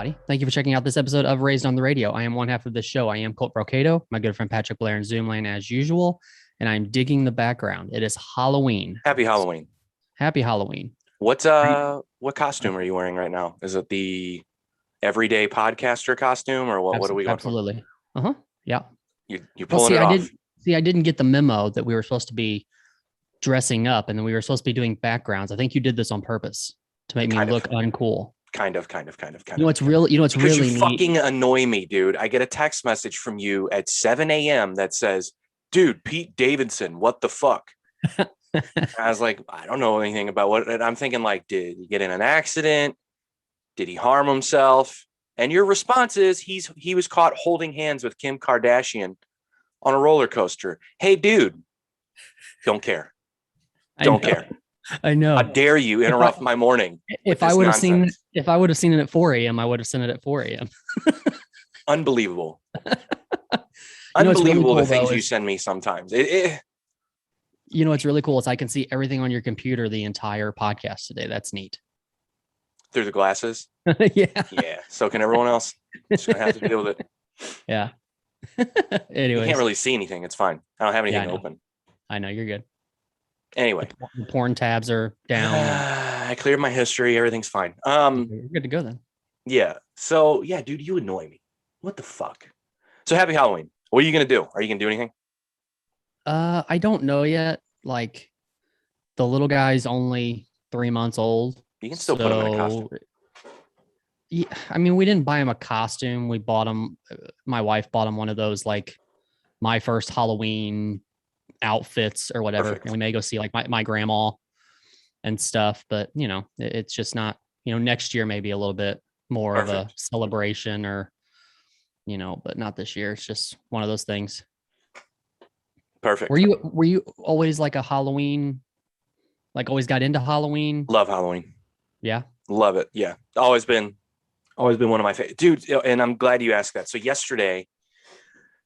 everybody. Thank you for checking out this episode of Raised on the Radio. I am one half of this show. I am Colt Brocato, my good friend Patrick Blair in Zoomland as usual, and I'm digging the background. It is Halloween. Happy Halloween. Happy Halloween. What costume are you wearing right now? Is it the everyday podcaster costume or what? What are we going Absolutely. Uh-huh. Yeah. You're pulling it off. I didn't get the memo that we were supposed to be dressing up and then we were supposed to be doing backgrounds. I think you did this on purpose to make me look uncool. Kind of. You know what's really neat? Fucking annoy me, dude. I get a text message from you at 7 a.m. that says, dude, Pete Davidson, what the fuck? I was like, I don't know anything about what. And I'm thinking like, did he get in an accident? Did he harm himself? And your response is he was caught holding hands with Kim Kardashian on a roller coaster. Hey, dude, don't care. Don't care. I know. How dare you interrupt my morning? If I would have seen it at 4 a.m., I would have seen it at 4 a.m. Unbelievable. Unbelievable really cool, the things you send me sometimes. You know what's really cool is I can see everything on your computer the entire podcast today. That's neat. Through the glasses? Yeah. Yeah. So can everyone else. Just gonna have to deal with it. Yeah. Anyway. You can't really see anything. It's fine. I don't have anything open. I know, you're good. Anyway. The porn tabs are down. I cleared my history. Everything's fine. You're good to go then. Yeah. So yeah, dude, you annoy me. What the fuck? So happy Halloween. What are you gonna do? Are you gonna do anything? I don't know yet. Like the little guy's only 3 months old. You can still put him in a costume. Yeah, I mean, we didn't buy him a costume. We bought him. My wife bought him one of those like my first Halloween outfits or whatever. Perfect. And we may go see like my grandma and stuff. But you know, it's just not. You know, next year maybe a little bit more of a celebration or. You know, but not this year. It's just one of those things. Perfect. Were you always like a Halloween, like always got into Halloween? Love Halloween. Yeah. Love it. Yeah. Always been one of my favorite dude. And I'm glad you asked that. So yesterday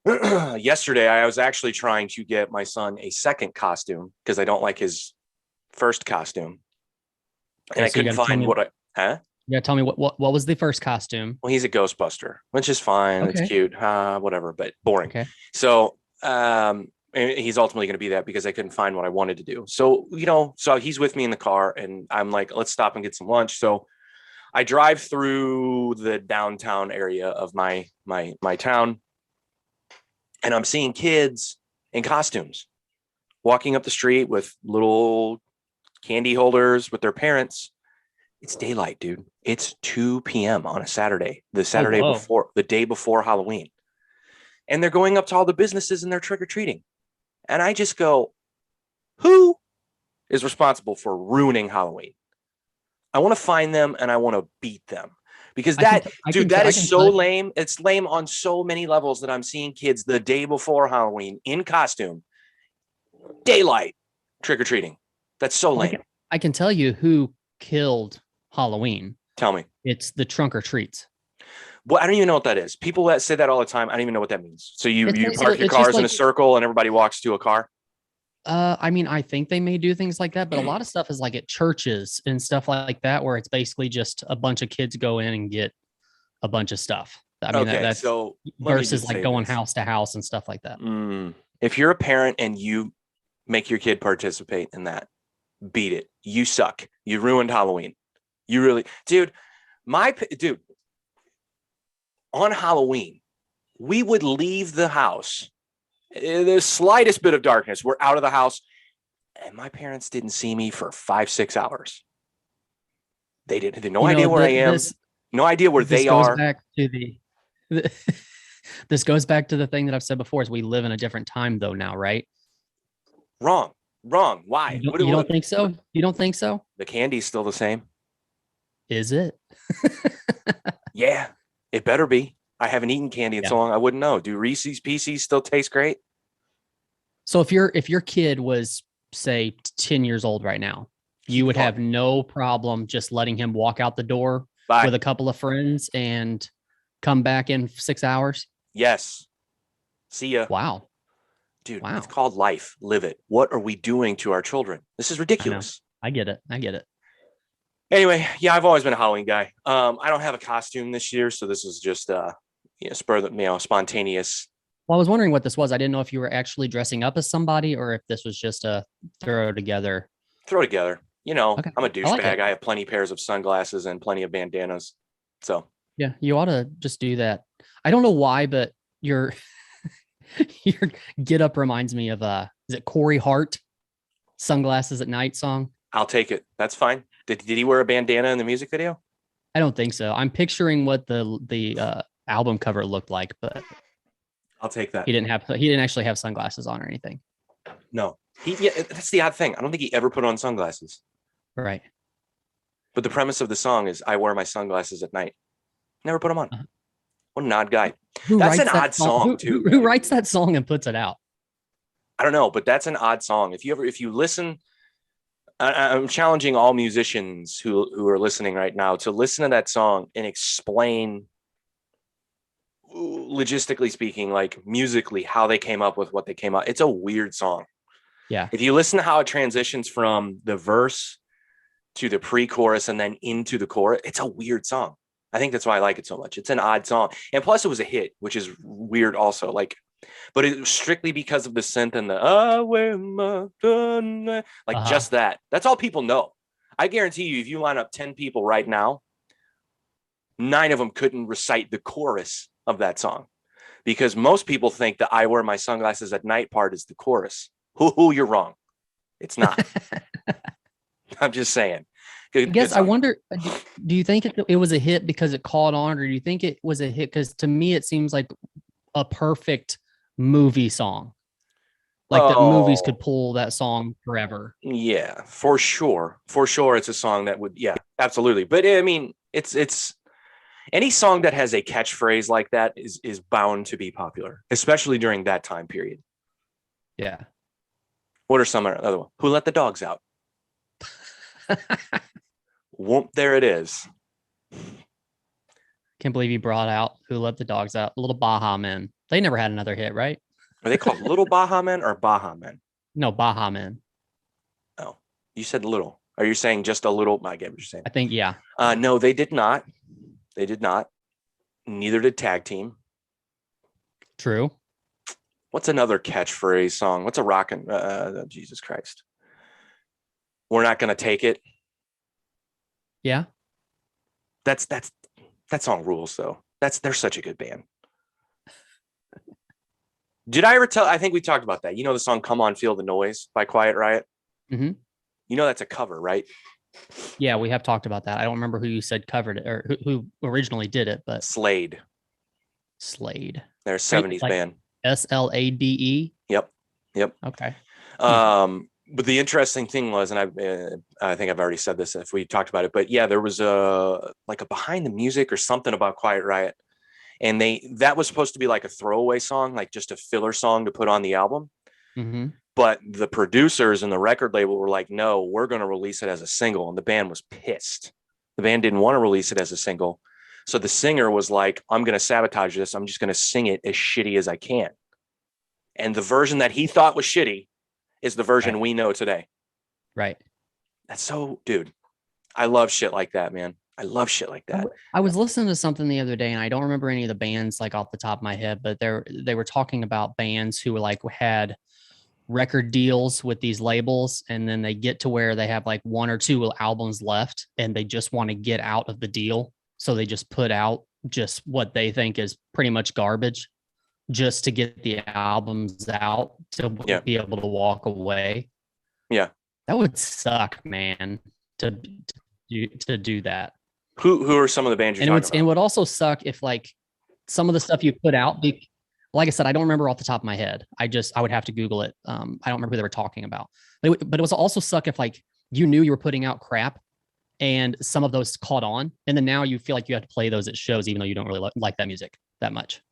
I was actually trying to get my son a second costume because I don't like his first costume. And I couldn't find You gotta tell me what was the first costume? Well, he's a Ghostbuster, which is fine. Okay. It's cute. Whatever, but boring. Okay. So, he's ultimately going to be that because I couldn't find what I wanted to do. So, so he's with me in the car and I'm like, let's stop and get some lunch. So I drive through the downtown area of my town and I'm seeing kids in costumes walking up the street with little candy holders with their parents. It's daylight, dude. It's 2 p.m. on a Saturday, the day before Halloween. And they're going up to all the businesses and they're trick-or-treating. And I just go, who is responsible for ruining Halloween? I want to find them and I want to beat them because that is so lame. It's lame on so many levels that I'm seeing kids the day before Halloween in costume, daylight, trick-or-treating. That's so lame. I can tell you who killed Halloween. Tell me. It's the trunk or treats. Well, I don't even know what that is. People that say that all the time, I don't even know what that means. So you park your cars in a circle and everybody walks to a car? I mean, I think they may do things like that, but a lot of stuff is like at churches and stuff like that, where it's basically just a bunch of kids go in and get a bunch of stuff. I mean, that's so versus like going house to house and stuff like that. If you're a parent and you make your kid participate in that, beat it. You suck. You ruined Halloween. You really, dude, on Halloween, we would leave the house. The slightest bit of darkness, we're out of the house. And my parents didn't see me for 5-6 hours. They didn't. They had no idea where I am. No idea where they are. This goes back to the thing that I've said before is we live in a different time though now, right? Wrong. Why? You don't think so? You don't think so? The candy's still the same. Is it? Yeah, it better be. I haven't eaten candy in so long. I wouldn't know. Do Reese's Pieces still taste great? So if your kid was, say, 10 years old right now, you would have no problem just letting him walk out the door with a couple of friends and come back in 6 hours? Yes. See ya. Wow. Dude, it's called life. Live it. What are we doing to our children? This is ridiculous. I get it. Anyway, yeah, I've always been a Halloween guy. I don't have a costume this year, so this is just spontaneous. Well, I was wondering what this was. I didn't know if you were actually dressing up as somebody or if this was just a throw together. Throw together. Okay. I'm a douchebag. Like I have plenty pairs of sunglasses and plenty of bandanas. So yeah, you ought to just do that. I don't know why, but your your get up reminds me of is it Corey Hart, Sunglasses at Night song? I'll take it. That's fine. Did he wear a bandana in the music video? I don't think so. I'm picturing what the album cover looked like, but I'll take that. He didn't actually have sunglasses on or anything. No. That's the odd thing. I don't think he ever put on sunglasses. Right. But the premise of the song is I wear my sunglasses at night. Never put them on. Uh-huh. What an odd guy. That's an odd song too. Who writes that song and puts it out? I don't know, but that's an odd song. If you listen, I'm challenging all musicians who are listening right now to listen to that song and explain, logistically speaking, like musically, how they came up with what they came out. It's a weird song. Yeah. If you listen to how it transitions from the verse to the pre-chorus and then into the chorus, it's a weird song. I think that's why I like it so much. It's an odd song. And plus it was a hit, which is weird also. But it was strictly because of the synth and just that. That's all people know. I guarantee you, if you line up 10 people right now, 9 of them couldn't recite the chorus of that song, because most people think that I wear my sunglasses at night part is the chorus. You're wrong. It's not. I'm just saying. I guess I wonder, do you think it was a hit because it caught on, or do you think it was a hit because to me it seems like a perfect movie song, like that movies could pull that song forever? Yeah, for sure. It's a song that would, yeah, absolutely. But I mean, it's any song that has a catchphrase like that is bound to be popular, especially during that time period. Yeah. What are some other ones? Who Let the Dogs Out? Whoop, there it is. Can't believe you brought out Who Let the Dogs Out. Little Baha Men. They never had another hit, right? Are they called Little Baha Men or Baha Men? No, Baha Men. Oh, you said little. Are you saying just a little? I get what you're saying. I think, yeah. No, they did not. They did not. Neither did Tag Team. True. What's another catchphrase song? What's a rockin'? Jesus Christ. We're Not Gonna Take It. Yeah. That song rules though. They're such a good band. Did I ever tell? I think we talked about that. You know the song "Come On, Feel the Noise" by Quiet Riot. Mm-hmm. You know that's a cover, right? Yeah, we have talked about that. I don't remember who you said covered it or who originally did it, but Slade. They're a 70s band. SLADE. Yep. Okay. But the interesting thing was, and I think I've already said this if we talked about it, but yeah, there was a behind the music or something about Quiet Riot. And that was supposed to be like a throwaway song, like just a filler song to put on the album. Mm-hmm. But the producers and the record label were like, no, we're going to release it as a single. And the band was pissed. The band didn't want to release it as a single. So the singer was like, I'm going to sabotage this. I'm just going to sing it as shitty as I can. And the version that he thought was shitty is the version we know today. Right. That's so, dude, I love shit like that, man. I love shit like that. I was listening to something the other day and I don't remember any of the bands like off the top of my head, but they were talking about bands who were like had record deals with these labels. And then they get to where they have like 1 or 2 albums left and they just want to get out of the deal. So they just put out just what they think is pretty much garbage just to get the albums out to be able to walk away. Yeah. That would suck, man, to do that. Who are some of the bands you're talking about? And it would also suck if like some of the stuff you put out, like I said, I don't remember off the top of my head. I would have to Google it. I don't remember who they were talking about, but it was also suck if like you knew you were putting out crap and some of those caught on. And then now you feel like you have to play those at shows, even though you don't really like that music that much.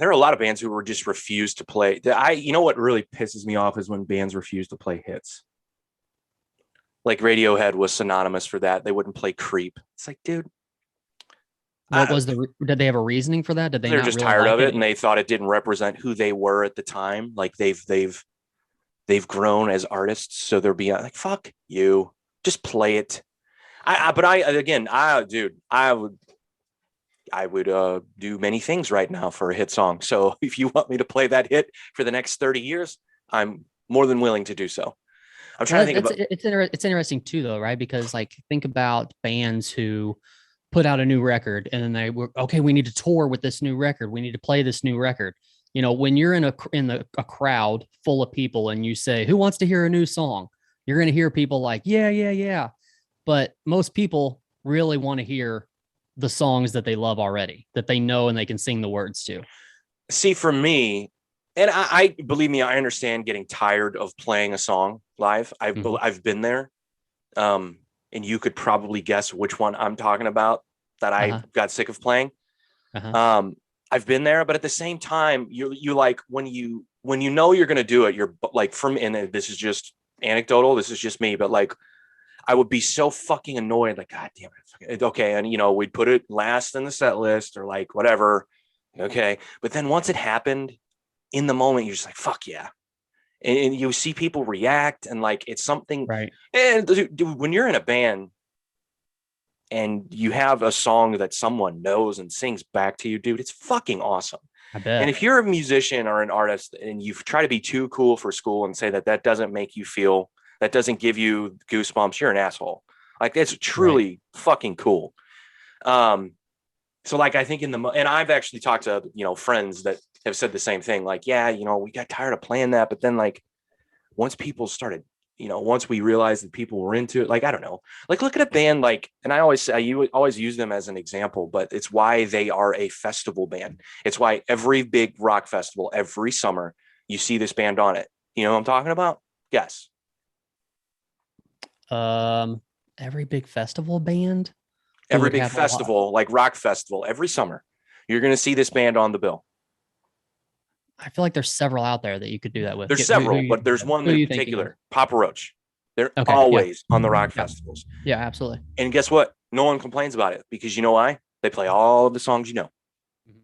There are a lot of bands who were just refused to play. You know what really pisses me off is when bands refuse to play hits. Like Radiohead was synonymous for that. They wouldn't play Creep. It's like, dude. Did they have a reasoning for that? They're just tired of it and they thought it didn't represent who they were at the time. Like they've grown as artists. So they're being like, fuck you. Just play it. Dude, I would do many things right now for a hit song. So if you want me to play that hit for the next 30 years, I'm more than willing to do so. I'm trying to think about it's interesting too though, right? Because like think about bands who put out a new record and then they were okay, we need to tour with this new record. We need to play this new record. You know, when you're in a crowd full of people and you say, "Who wants to hear a new song?" You're going to hear people like, "Yeah, yeah, yeah." But most people really want to hear the songs that they love already, that they know and they can sing the words to. See, for me, and I believe me, I understand getting tired of playing a song live. I've been there. And you could probably guess which one I'm talking about that I got sick of playing. I've been there, but at the same time, you like when you know you're going to do it, you're like and this is just anecdotal. This is just me, but like, I would be so fucking annoyed. Like, God damn it. Okay. And we'd put it last in the set list or like whatever. Okay. But then once it happened in the moment, you're just like, fuck yeah. And you see people react and like, it's something. Right. And dude, when you're in a band and you have a song that someone knows and sings back to you, dude, it's fucking awesome. I bet. And if you're a musician or an artist and you try to be too cool for school and say that doesn't make you feel, that doesn't give you goosebumps, you're an asshole. Like, it's truly fucking cool. So like, I think and I've actually talked to, friends that have said the same thing. Like, yeah, we got tired of playing that. But then like, once people started, once we realized that people were into it, like, I don't know, like look at a band like, and I always say, you always use them as an example, but it's why they are a festival band. It's why every big rock festival, every summer, you see this band on it. You know what I'm talking about? Yes. Every big festival band. Every big festival, like rock festival, every summer, you're going to see this band on the bill. I feel like there's several out there that you could do that with. There's several, but there's one in particular, Papa Roach. They're always on the rock festivals. Yeah, absolutely. And guess what? No one complains about it because you know why? They play all of the songs you know. Mm-hmm.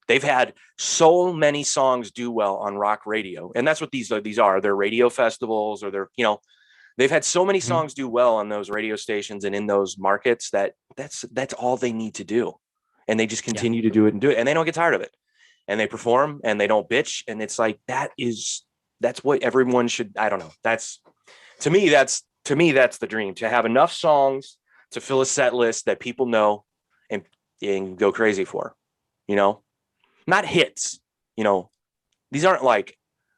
They've had so many songs do well on rock radio. And that's what these are. They're radio festivals, or they're, they've had so many songs do well on those radio stations and in those markets that's all they need to do. And they just continue to do it. And they don't get tired of it. And they perform and they don't bitch. And it's like, that's what everyone should, I don't know. To me, that's the dream, to have enough songs to fill a set list that people know and go crazy for, not hits, these aren't like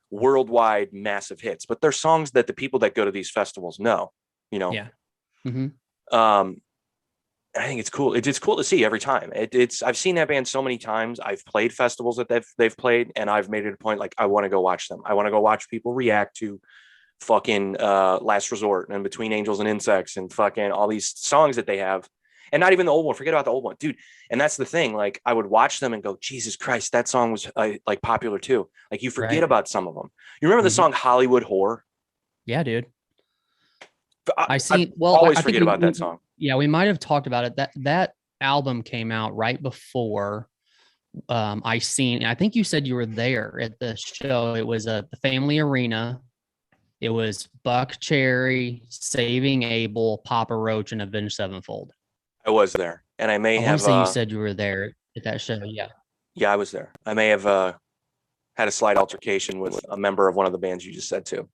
worldwide massive hits, but they're songs that the people that go to these festivals know, Yeah. Mm-hmm. I think it's cool. It's cool to see every time. I've seen that band so many times. I've played festivals that they've played, and I've made it a point, like, I want to go watch them. I want to go watch people react to fucking Last Resort and Between Angels and Insects and fucking all these songs that they have. And not even the old one. Forget about the old one, dude. And that's the thing. Like, I would watch them and go, Jesus Christ, that song was like popular too. Like, you forget about some of them. You remember the song Hollywood Whore? Yeah, dude. I always forget about that song. Yeah, we might have talked about it. That album came out right before I Seen. I think you said you were there at the show. It was at the Family Arena. It was Buckcherry, Saving Abel, Papa Roach, and Avenged Sevenfold. I was there, and I have. Say you said you were there at that show. Yeah. Yeah, I was there. I may have had a slight altercation with a member of one of the bands you just said too.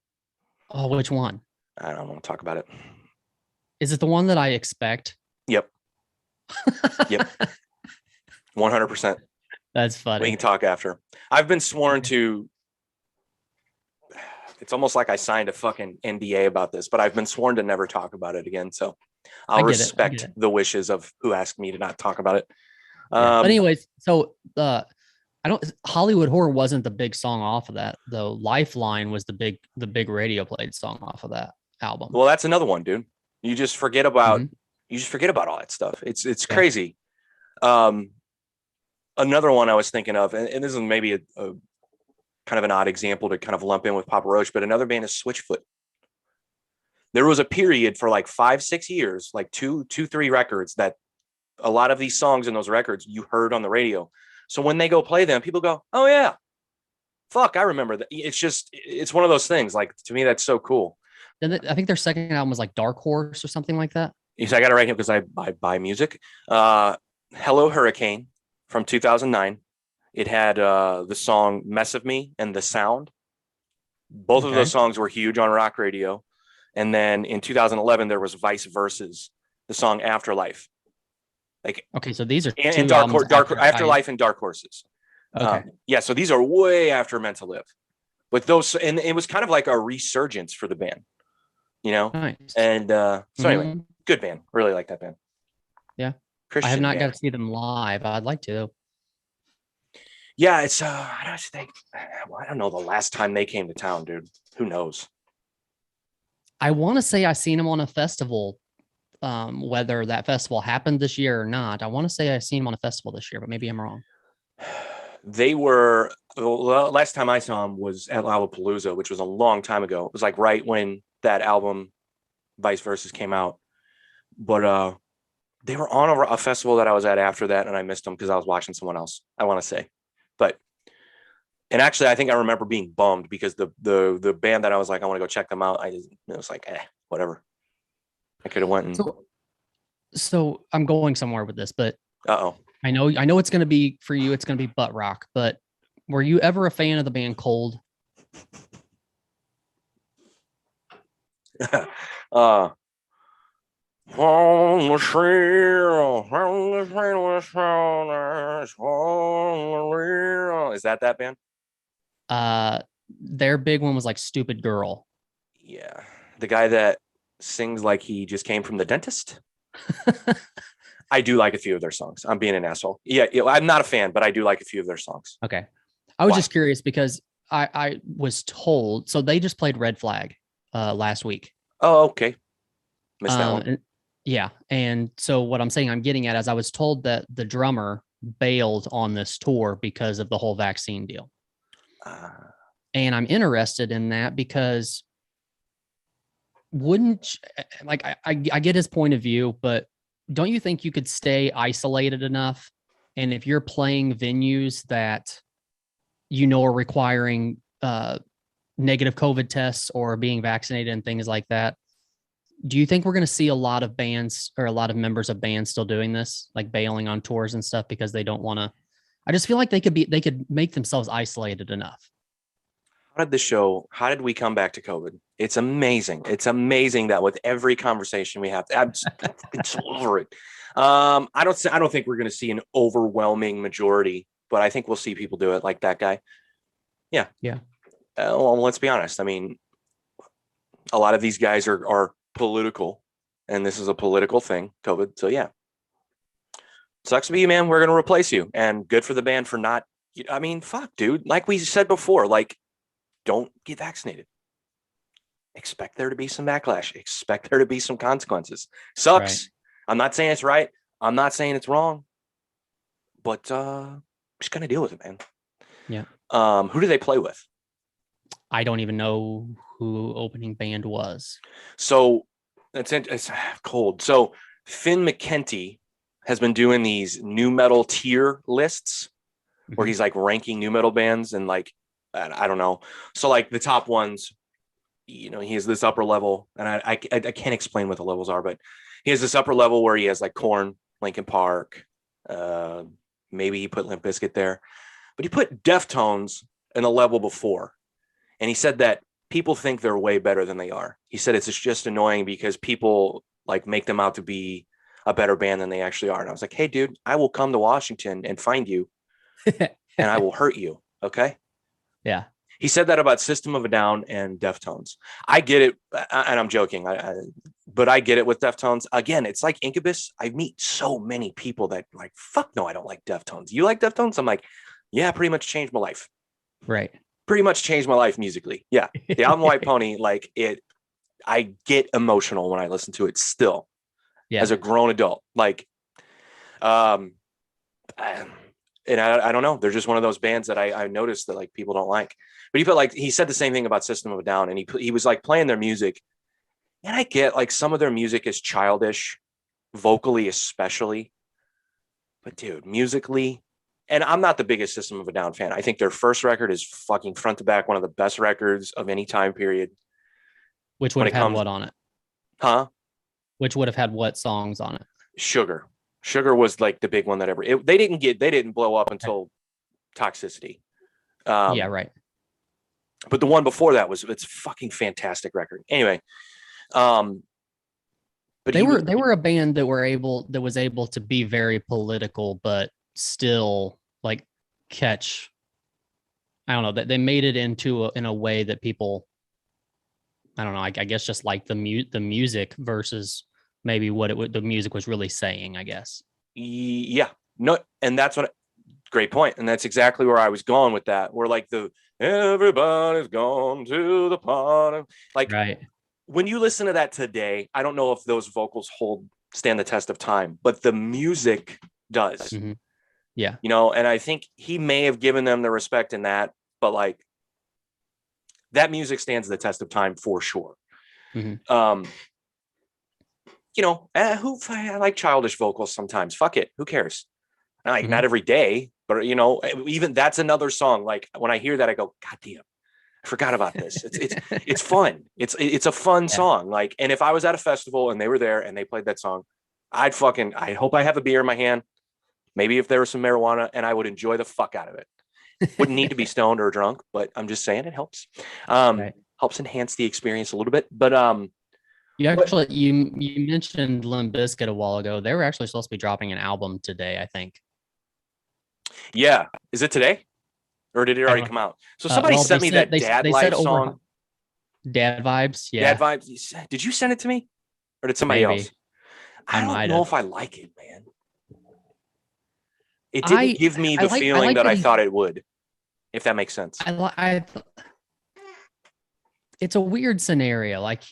Oh, which one? I don't want to talk about it. Is it the one that I expect? Yep. Yep. 100%. That's funny. We can talk after. I've been sworn to. It's almost like I signed a fucking NDA about this, but I've been sworn to never talk about it again. So I'll respect the wishes of who asked me to not talk about it. But anyways, so Hollywood Whore wasn't the big song off of that, though. Lifeline was the big radio played song off of that album. Well, that's another one, dude. You just forget about all that stuff. It's crazy. Another one I was thinking of, and this is maybe a kind of an odd example to kind of lump in with Papa Roach, but another band is Switchfoot. There was a period for like 5-6 years, like 2-3 records, that a lot of these songs in those records you heard on the radio. So when they go play them, people go, oh yeah, fuck, I remember that. It's one of those things. Like, to me, that's so cool. I think their second album was like Dark Horse or something like that. Yes, I got it right here because I buy music. Hello Hurricane from 2009. It had the song Mess of Me and The Sound. Both of those Okay. songs were huge on rock radio. And then in 2011, there was Vice Versus, the song Afterlife. Like, Okay, so these are and two albums after I Afterlife and Dark Horses. okay. Yeah, so these are way after Meant to Live. But those, and it was kind of like a resurgence for the band, you know? Nice. And so anyway, Mm-hmm. good band. Really like that band. Yeah. I have Christian not got band. to see them live. I'd like to though. Yeah, it's I don't think, well, I don't know the last time they came to town, dude. Who knows? I want to say I seen them on a festival. Whether that festival happened this year or not, I want to say I seen them on a festival this year, but maybe I'm wrong. They were, well, last time I saw them was at Lollapalooza, which was a long time ago. It was like right when that album Vice Versus came out. But they were on a festival that I was at after that, and I missed them because I was watching someone else, I want to say. But and actually, I think I remember being bummed because the band that I was like, I want to go check them out. It was like, whatever. I could have went and. So I'm going somewhere with this, but Uh-oh. I know it's going to be for you. It's going to be butt rock. But were you ever a fan of the band Cold? uh Is that band? Their big one was like Stupid Girl. Yeah. The guy that sings like he just came from the dentist. I do like a few of their songs. I'm being an asshole. Yeah, I'm not a fan, but I do like a few of their songs. Okay. I was just curious because I was told, so they just played Red Flag last week. Oh, okay. Missed that one. Yeah. And so what I'm saying I'm getting at is I was told that the drummer bailed on this tour because of the whole vaccine deal. And I'm interested in that because wouldn't, like, I get his point of view, but don't you think you could stay isolated enough? And if you're playing venues that are requiring negative COVID tests or being vaccinated and things like that, do you think we're going to see a lot of bands or a lot of members of bands still doing this, like bailing on tours and stuff because they don't want to? I just feel like they could make themselves isolated enough. How did we come back to COVID? It's amazing. It's amazing that with every conversation we have, it's over it. I don't think we're going to see an overwhelming majority, but I think we'll see people do it like that guy. Yeah. Yeah. Well, let's be honest. I mean, a lot of these guys are political, and this is a political thing, COVID. So yeah, sucks to be you, man. We're going to replace you, and good for the band for not. I mean, fuck, dude. Like we said before, like, don't get vaccinated. Expect there to be some backlash. Expect there to be some consequences. Sucks. Right. I'm not saying it's right. I'm not saying it's wrong. But just gonna deal with it, man. Yeah. Who do they play with? I don't even know who opening band was. So it's cold. So Finn McKenty has been doing these new metal tier lists where he's like ranking new metal bands and like, I don't know. So like the top ones, he has this upper level, and I can't explain what the levels are, but he has this upper level where he has like Korn, Linkin Park, maybe he put Limp Bizkit there, but he put Deftones in a level before. And he said that people think they're way better than they are. He said it's just annoying because people like make them out to be a better band than they actually are. And I was like, hey, dude, I will come to Washington and find you and I will hurt you. Okay. Yeah. He said that about System of a Down and Deftones. I get it. And I'm joking, but I get it with Deftones. Again, it's like Incubus. I meet so many people that like, fuck no, I don't like Deftones. You like Deftones? I'm like, yeah, pretty much changed my life. Right. Pretty much changed my life musically. Yeah. The album White Pony, like I get emotional when I listen to it still as a grown adult. Like, and I don't know. They're just one of those bands that I noticed that like people don't like. But he said the same thing about System of a Down, and he was like playing their music. And I get like some of their music is childish, vocally especially. But dude, musically, and I'm not the biggest System of a Down fan. I think their first record is fucking front to back one of the best records of any time period. Which would have had what on it? Huh? Which would have had what songs on it? Sugar. Sugar was like the big one that they didn't blow up until Toxicity. Yeah, right. But the one before that it's fucking fantastic record. Anyway, but they were a band that was able to be very political, but still like catch. I don't know, that they made it in a way that people, I don't know, I guess just like the music versus maybe what the music was really saying, I guess. Yeah, no, and that's what. Great point, and that's exactly where I was going with that. We're like everybody's gone to the party. Like, right. When you listen to that today, I don't know if those vocals stand the test of time, but the music does. Mm-hmm. Yeah, and I think he may have given them the respect in that, but like that music stands the test of time for sure. Mm-hmm. I like childish vocals sometimes. Fuck it, who cares? Like, Mm-hmm. not every day, but even that's another song. Like when I hear that, I go, God damn, I forgot about this. It's fun. It's a fun song. Like, and if I was at a festival and they were there and they played that song, I hope I have a beer in my hand. Maybe if there was some marijuana, and I would enjoy the fuck out of it. Wouldn't need to be stoned or drunk, but I'm just saying it helps. Right. Helps enhance the experience a little bit. But you mentioned Limp Bizkit a while ago. They were actually supposed to be dropping an album today, I think. Yeah. Is it today? Or did it already come out? So somebody sent me that Dad Life song. Dad Vibes. Yeah. Dad Vibes. Did you send it to me? Or did somebody else? I don't know if I like it, man. It didn't give me the feeling that I thought it would, if that makes sense. It's a weird scenario. Like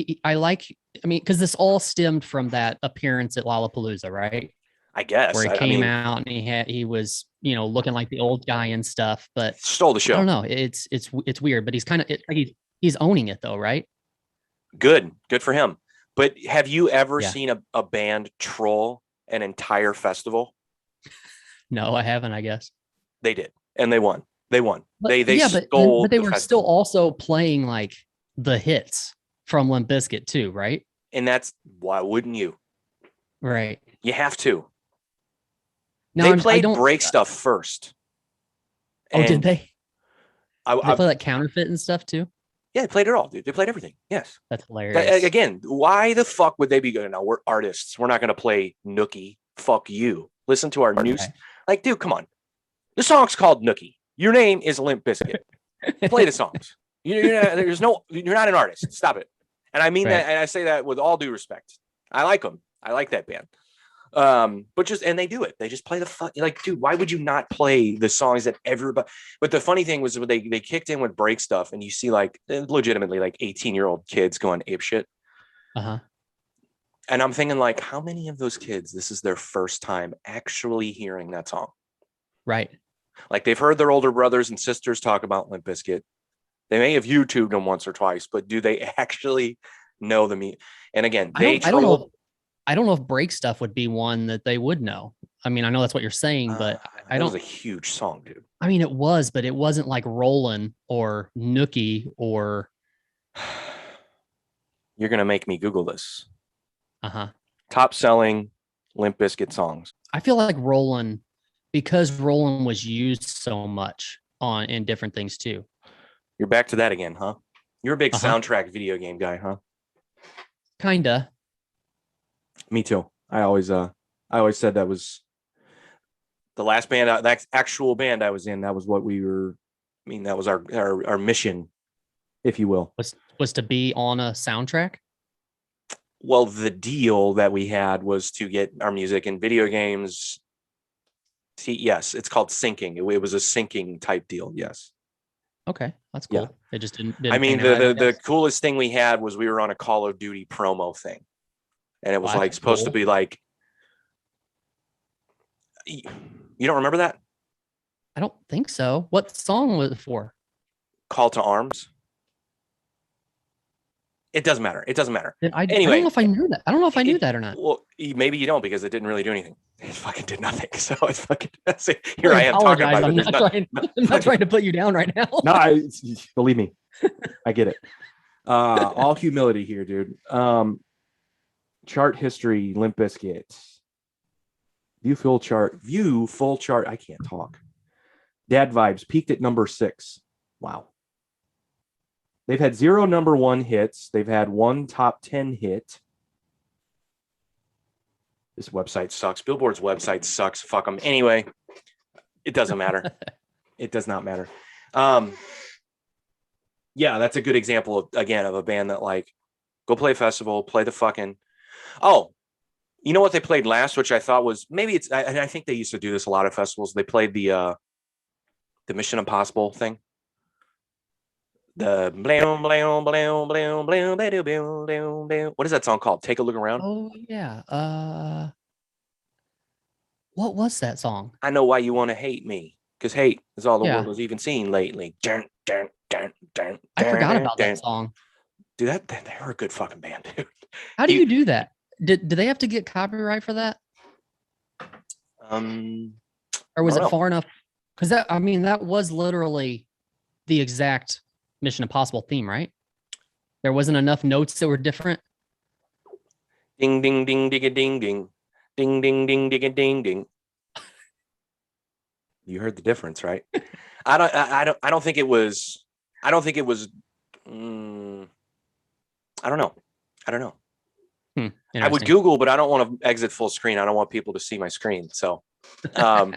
because this all stemmed from that appearance at Lollapalooza, right? I guess. Where he came out and he was, looking like the old guy and stuff, but stole the show. I don't know. It's weird, but he's kind of he's owning it though, right? Good for him. But have you ever seen a band troll an entire festival? No, I haven't, I guess. They did, and they won. But they stole, but they were still also playing like the hits from Limp Bizkit too, right? And that's why wouldn't you? Right. You have to. Now, they played break stuff first. Oh, did they? Did they play like Counterfeit and stuff too? Yeah, they played it all, dude. They played everything. Yes. That's hilarious. Again, why the fuck would they be going? No, we're artists. We're not going to play Nookie. Fuck you. Listen to our news. Like, dude, come on. The song's called Nookie. Your name is Limp Bizkit. Play the songs. You're not an artist. Stop it. And I mean that, and I say that with all due respect. I like them. I like that band. And they do it. They just play the fun. Like, dude, why would you not play the songs that everybody? But the funny thing was when they kicked in with break stuff, and you see like legitimately like 18-year-old kids going ape shit. Uh-huh. And I'm thinking, like, how many of those kids, this is their first time actually hearing that song? Right. Like, they've heard their older brothers and sisters talk about Limp Bizkit. They may have YouTubed them once or twice, but do they actually know the meat? And again, I don't know if break stuff would be one that they would know. I mean, I know that's what you're saying, but I don't. It was a huge song, dude. I mean, it was, but it wasn't like Rollin' or Nookie or. You're gonna make me Google this. Top selling Limp Bizkit songs. I feel like Rollin', because Rollin' was used so much in different things too. You're back to that again, huh? You're a big soundtrack video game guy, huh? Kinda. Me too. I always said that was the last band, that actual band I was in. That was what we were. I mean, that was our mission, if you will. Was to be on a soundtrack. Well, the deal that we had was to get our music in video games. Yes, it's called syncing. It was a syncing type deal. Yes. Okay, that's cool. Yeah. It just didn't I mean, the coolest thing we had was we were on a Call of Duty promo thing, and it was supposed to be like. You don't remember that? I don't think so. What song was it for? Call to Arms. It doesn't matter. Anyway, I don't know if I knew that. I don't know if I knew that or not. Well, maybe you don't, because it didn't really do anything. It fucking did nothing. So it's fucking. Here I am talking about it. I'm not trying to put you down right now. No, believe me, I get it. All humility here, dude. chart history, Limp Bizkit. View full chart. I can't talk. Dad Vibes peaked at number 6. Wow. They've had 0 number 1 hits. They've had 1 top 10 hit. This website sucks. Billboard's website sucks. Fuck them. Anyway, it doesn't matter. It does not matter. Yeah, that's a good example of a band that like go play a festival, play the fucking. Oh, you know what they played last, which I thought was maybe it's. I think they used to do this a lot of festivals. They played the Mission Impossible thing. The what is that song called? Take a Look Around. Oh yeah. What was that song? I know why you want to hate me, because hate is all the world has even seen lately. I forgot about that song. Dude, they were a good fucking band, dude. How do you do that? Do they have to get copyright for that? Or was it far enough? Because that was literally the exact Mission Impossible theme, right? There wasn't enough notes that were different. Ding ding ding ding ding ding ding ding ding ding ding ding. You heard the difference, right? I don't think it was. I don't know. I would Google, but I don't want to exit full screen. I don't want people to see my screen. So I'll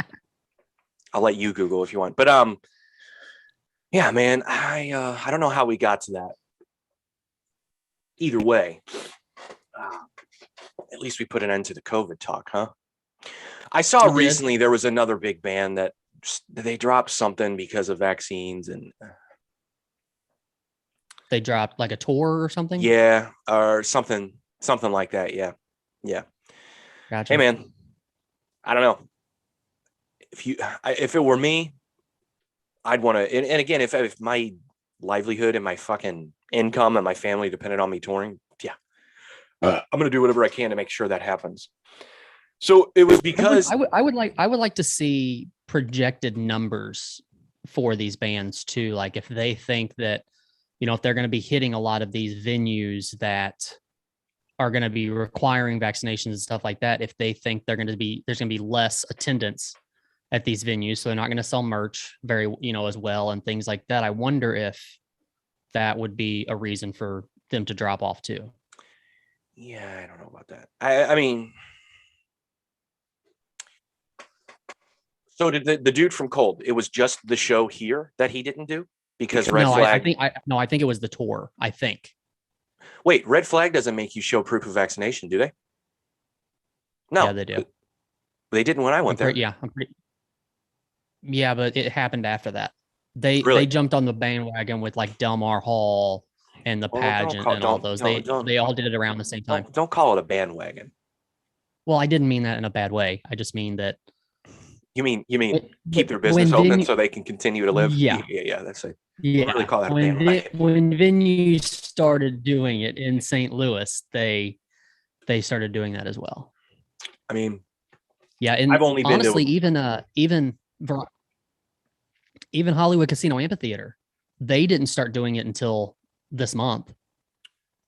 let you Google if you want. But yeah, man, I don't know how we got to that. Either way, at least we put an end to the COVID talk, huh? I saw recently there was another big band that they dropped something because of vaccines, and they dropped like a tour or something. Yeah, or something like that. Yeah. Gotcha. Hey, man, I don't know. If it were me, I'd want to. And again, if my livelihood and my fucking income and my family depended on me touring, yeah, I'm gonna do whatever I can to make sure that happens. So it was because I would like to see projected numbers for these bands too. Like if they think that, if they're going to be hitting a lot of these venues that are going to be requiring vaccinations and stuff like that, if they think there's going to be less attendance at these venues, so they're not going to sell merch as well and things like that. I wonder if that would be a reason for them to drop off too. Yeah, I don't know about that. I mean, so did the dude from Cold? It was just the show here that he didn't do because Red Flag. I think it was the tour. I think. Wait, Red Flag doesn't make you show proof of vaccination, do they? No. Yeah, they do. They didn't when I went there. Yeah, but it happened after that. They jumped on the bandwagon with like Delmar Hall and the pageant and all those. They all did it around the same time. Don't call it a bandwagon. Well, I didn't mean that in a bad way. I just mean that. You mean keep their business open so they can continue to live? Yeah. That's it. Yeah. Really call that a bandwagon. When venues started doing it in St. Louis, they started doing that as well. I mean, yeah, and I've only honestly, even Hollywood Casino Amphitheater, they didn't start doing it until this month.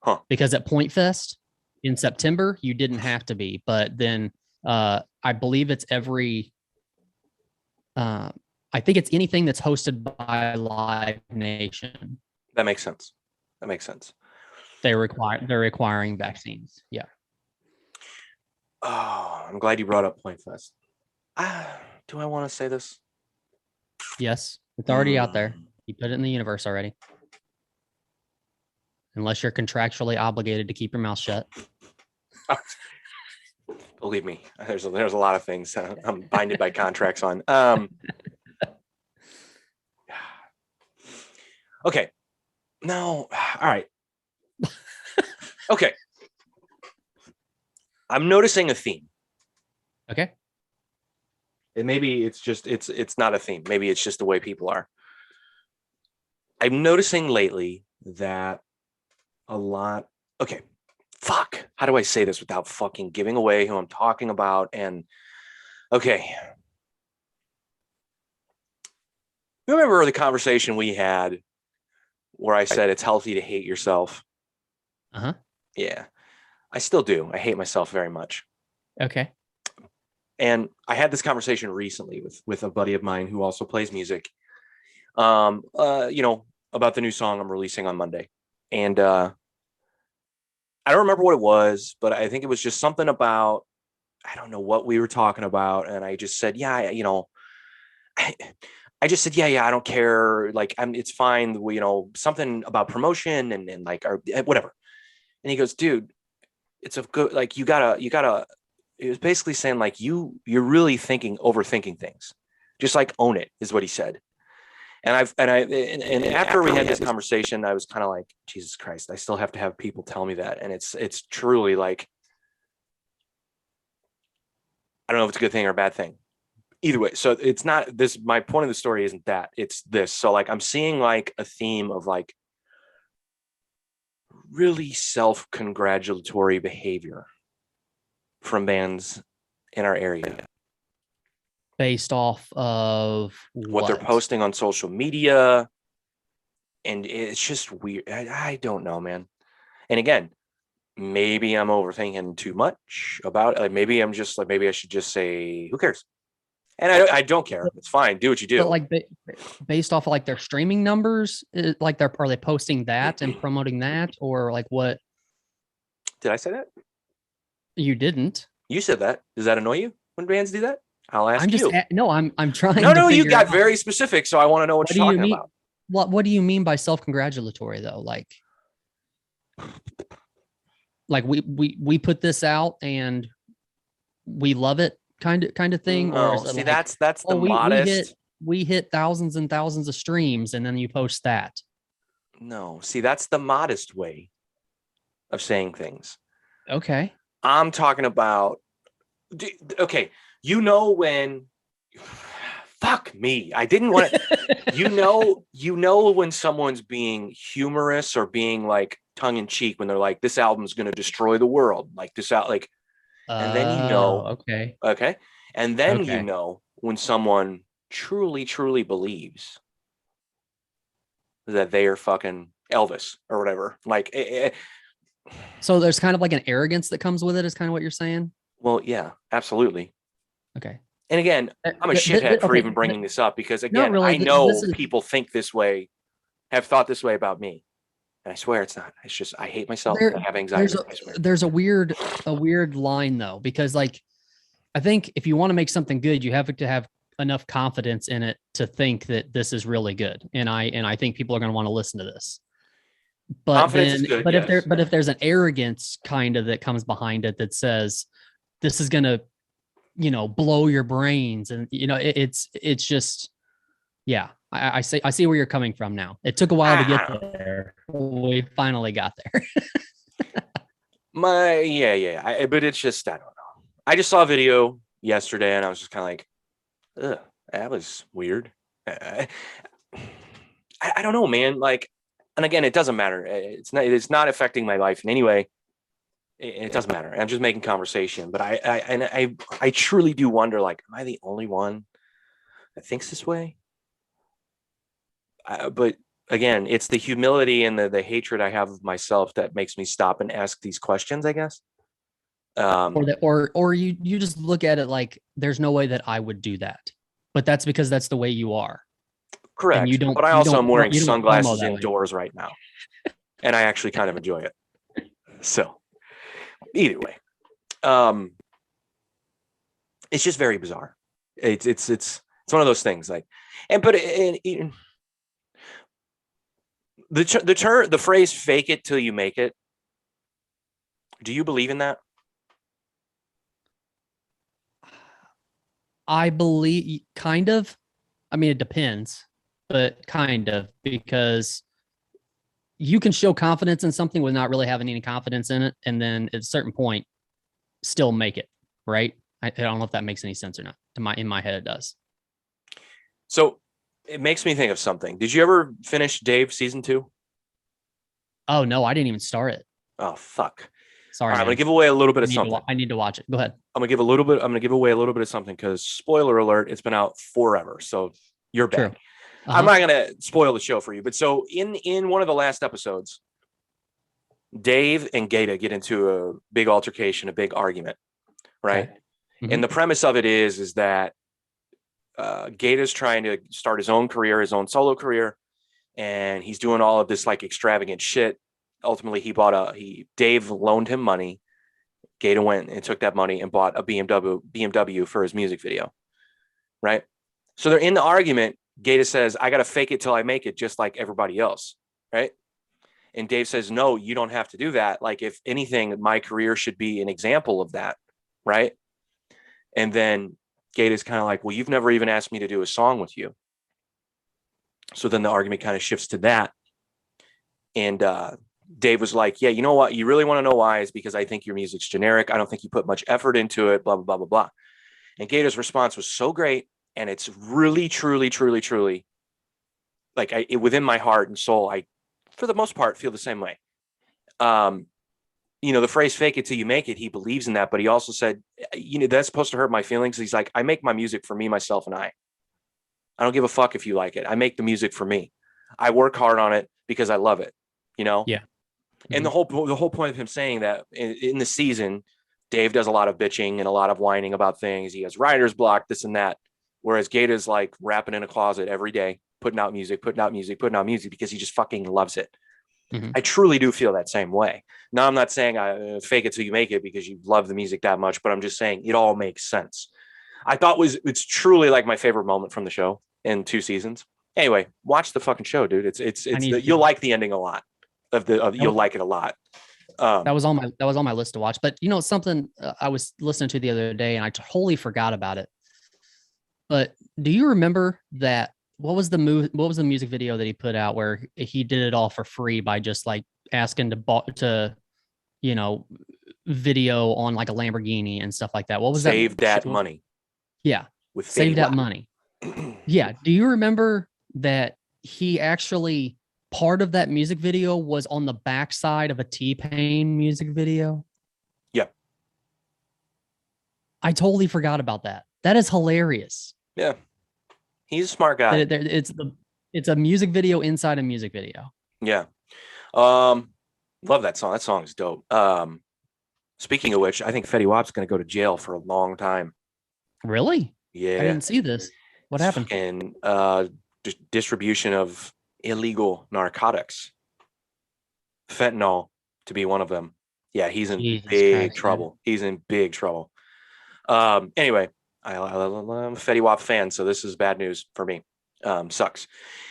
Huh. Because at Point Fest in September, you didn't have to be, but then I believe it's every I think it's anything that's hosted by Live Nation. That makes sense. They're requiring vaccines. Yeah. Oh, I'm glad you brought up Point Fest. Do I want to say this? Yes, it's already out there. You put it in the universe already. Unless you're contractually obligated to keep your mouth shut. Believe me, there's a lot of things I'm binded by contracts on. Okay. No. All right. Okay. I'm noticing a theme. Okay. And maybe it's not a theme. Maybe it's just the way people are. I'm noticing lately that a lot. Okay. Fuck. How do I say this without fucking giving away who I'm talking about? And okay. You remember the conversation we had where I said it's healthy to hate yourself? Uh-huh. Yeah. I still do. I hate myself very much. Okay. And I had this conversation recently with a buddy of mine who also plays music. About the new song I'm releasing on Monday. And I don't remember what it was, but I think it was just something about, I don't know what we were talking about. And I just said, yeah, I just said, yeah, I don't care. Like, it's fine. Something about promotion and like, or whatever. And he goes, dude, it's a good, like, you gotta, it was basically saying like, you're really overthinking things. Just like own it is what he said. And after we had this conversation, I was kind of like, Jesus Christ, I still have to have people tell me that. And it's truly like, I don't know if it's a good thing or a bad thing. Either way. So it's not this, my point of the story isn't that, it's this. So like, I'm seeing like a theme of like really self-congratulatory behavior from bands in our area. Based off of what they're posting on social media. And it's just weird. I don't know, man. And again, maybe I'm overthinking too much about it. Like maybe I'm just like, maybe I should just say, who cares? And I don't care. It's fine. Do what you do. But like based off of like their streaming numbers, like are they posting that and promoting that, or like what? Did I say that? You didn't. You said that. Does that annoy you when bands do that? I'll ask you. No, I'm trying. No, you got very specific, so I want to know what you're talking about. What do you mean by self-congratulatory though? Like we put this out and we love it, kind of thing. No, or see, like, that's the modest. We hit thousands and thousands of streams, and then you post that. No, see, that's the modest way of saying things. Okay, I'm talking about. Okay. When fuck me, I didn't want to, when someone's being humorous or being like tongue in cheek, when they're like, this album's going to destroy the world. Like this out, like, and then okay. And then, when someone truly, truly believes that they are fucking Elvis or whatever, like, so there's kind of like an arrogance that comes with it is kind of what you're saying. Well, yeah, absolutely. Okay. And again, I'm a shithead for even bringing this up because, again, really, I know people think this way, have thought this way about me. And I swear it's not. It's just I hate myself. I have anxiety. There's a weird line, though, because like I think if you want to make something good, you have to have enough confidence in it to think that this is really good. And I think people are going to want to listen to this. But confidence is good, if there's an arrogance kind of that comes behind it that says this is going to, blow your brains. And, it's just, yeah, I see where you're coming from now. It took a while to get there. We finally got there. But it's just, I don't know. I just saw a video yesterday and I was just kind of like, ugh, that was weird. I don't know, man. Like, and again, it doesn't matter. It's not affecting my life in any way. It doesn't matter. I'm just making conversation, but I truly do wonder, like, am I the only one that thinks this way? But again, it's the humility and the hatred I have of myself that makes me stop and ask these questions, I guess. Or you just look at it like there's no way that I would do that, but that's because that's the way you are. Correct. And you don't. But I also am wearing sunglasses indoors right now, and I actually kind of enjoy it. So. Either way, it's just very bizarre. It's one of those things. Like, the phrase "fake it till you make it." Do you believe in that? I believe, kind of. I mean, it depends, but kind of, because you can show confidence in something with not really having any confidence in it, and then at a certain point still make it, right? I don't know if that makes any sense or not. In my head, it does. So it makes me think of something. Did you ever finish Dave season 2? Oh no, I didn't even start it. Oh fuck. Sorry. Right, I'm gonna give away a little bit of something. I need to watch it. Go ahead. I'm gonna give away a little bit of something because spoiler alert, it's been out forever. So you're back. True. I'm not going to spoil the show for you, but so in one of the last episodes, Dave and Gaeta get into a big altercation, a big argument, right? Okay. Mm-hmm. And the premise of it is that Gaeta's trying to start his own career, his own solo career, and he's doing all of this like extravagant shit. Ultimately, Dave loaned him money. Gaeta went and took that money and bought a BMW for his music video, right? So they're in the argument. Gaeta says, "I got to fake it till I make it, just like everybody else," right? And Dave says, "No, you don't have to do that. Like, if anything, my career should be an example of that," right? And then Gaeta's kind of like, "Well, you've never even asked me to do a song with you." So then the argument kind of shifts to that. And Dave was like, "Yeah, you know what? You really want to know why? Is because I think your music's generic. I don't think you put much effort into it, blah, blah, blah, blah, blah." And Gaeta's response was so great. And it's really, truly, truly, truly like within my heart and soul, I, for the most part, feel the same way. The phrase "fake it till you make it," he believes in that, but he also said, that's supposed to hurt my feelings. He's like, "I make my music for me, myself, and I don't give a fuck if you like it. I make the music for me. I work hard on it because I love it, Yeah. Mm-hmm. And the whole point of him saying that in the season, Dave does a lot of bitching and a lot of whining about things. He has writer's block, this and that. Whereas Gaeta's like rapping in a closet every day, putting out music because he just fucking loves it. Mm-hmm. I truly do feel that same way. Now, I'm not saying I fake it till you make it because you love the music that much, but I'm just saying it all makes sense. I thought it's truly like my favorite moment from the show in 2 seasons. Anyway, watch the fucking show, dude. You'll like the ending a lot. You'll like it a lot. That was on my list to watch. But something I was listening to the other day and I totally forgot about it. But do you remember that? What was the music video that he put out where he did it all for free by just like asking to video on like a Lamborghini and stuff like that? What was that? Save That Money. Yeah. With Save That Money. Yeah. Do you remember that he actually, part of that music video was on the backside of a T-Pain music video? Yeah. I totally forgot about that. That is hilarious. Yeah. He's a smart guy. It's a music video inside a music video. Yeah. Love that song. That song is dope. Speaking of which, I think Fetty Wap's going to go to jail for a long time. Really? Yeah. I didn't see this. What happened? And distribution of illegal narcotics. Fentanyl to be one of them. Yeah, he's in big trouble. Man. He's in big trouble. Anyway, I'm a Fetty Wap fan, so this is bad news for me. Sucks.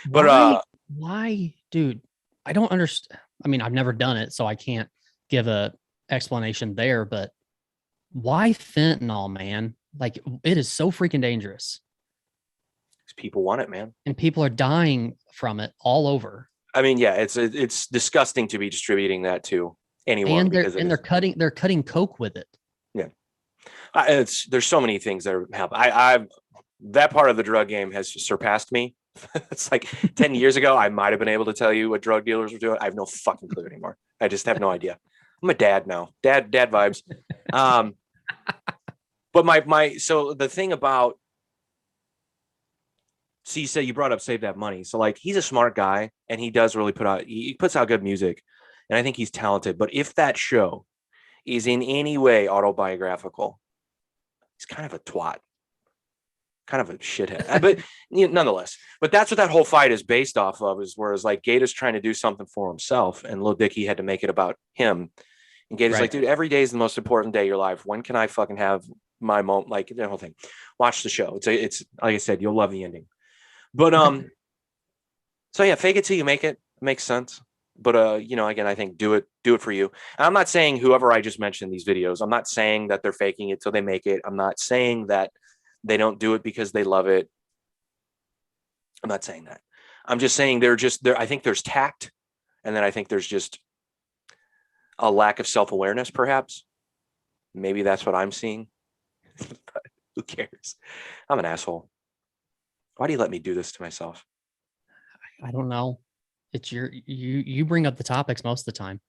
But why, dude? I don't understand. I mean, I've never done it, so I can't give a explanation there, but why fentanyl, man? Like, it is so freaking dangerous. People want it, man. And people are dying from it all over. I mean, yeah, it's disgusting to be distributing that to anyone. They're cutting coke with it. Yeah. There's so many things that happen. That part of the drug game has surpassed me. It's like 10 years ago, I might have been able to tell you what drug dealers were doing. I have no fucking clue anymore. I just have no idea. I'm a dad now. Dad vibes. But so the thing about, so you said you brought up Save That Money. So like, he's a smart guy and he does really he puts out good music and I think he's talented. But if that show is in any way autobiographical, he's kind of a twat, kind of a shithead, but nonetheless. But that's what that whole fight is based off of, is whereas like Gaeta's trying to do something for himself and Lil Dicky had to make it about him. And Gaeta's like, dude, every day is the most important day of your life. When can I fucking have my moment? Like the whole thing. Watch the show. It's like I said, you'll love the ending. But so yeah, fake it till you make it. It makes sense. But again, I think do it for you. And I'm not saying whoever I just mentioned in these videos, I'm not saying that they're faking it till they make it. I'm not saying that they don't do it because they love it. I'm not saying that. I'm just saying they're I think there's tact, and then I think there's just a lack of self-awareness, perhaps. Maybe that's what I'm seeing. But who cares? I'm an asshole. Why do you let me do this to myself? I don't know. It's you bring up the topics most of the time.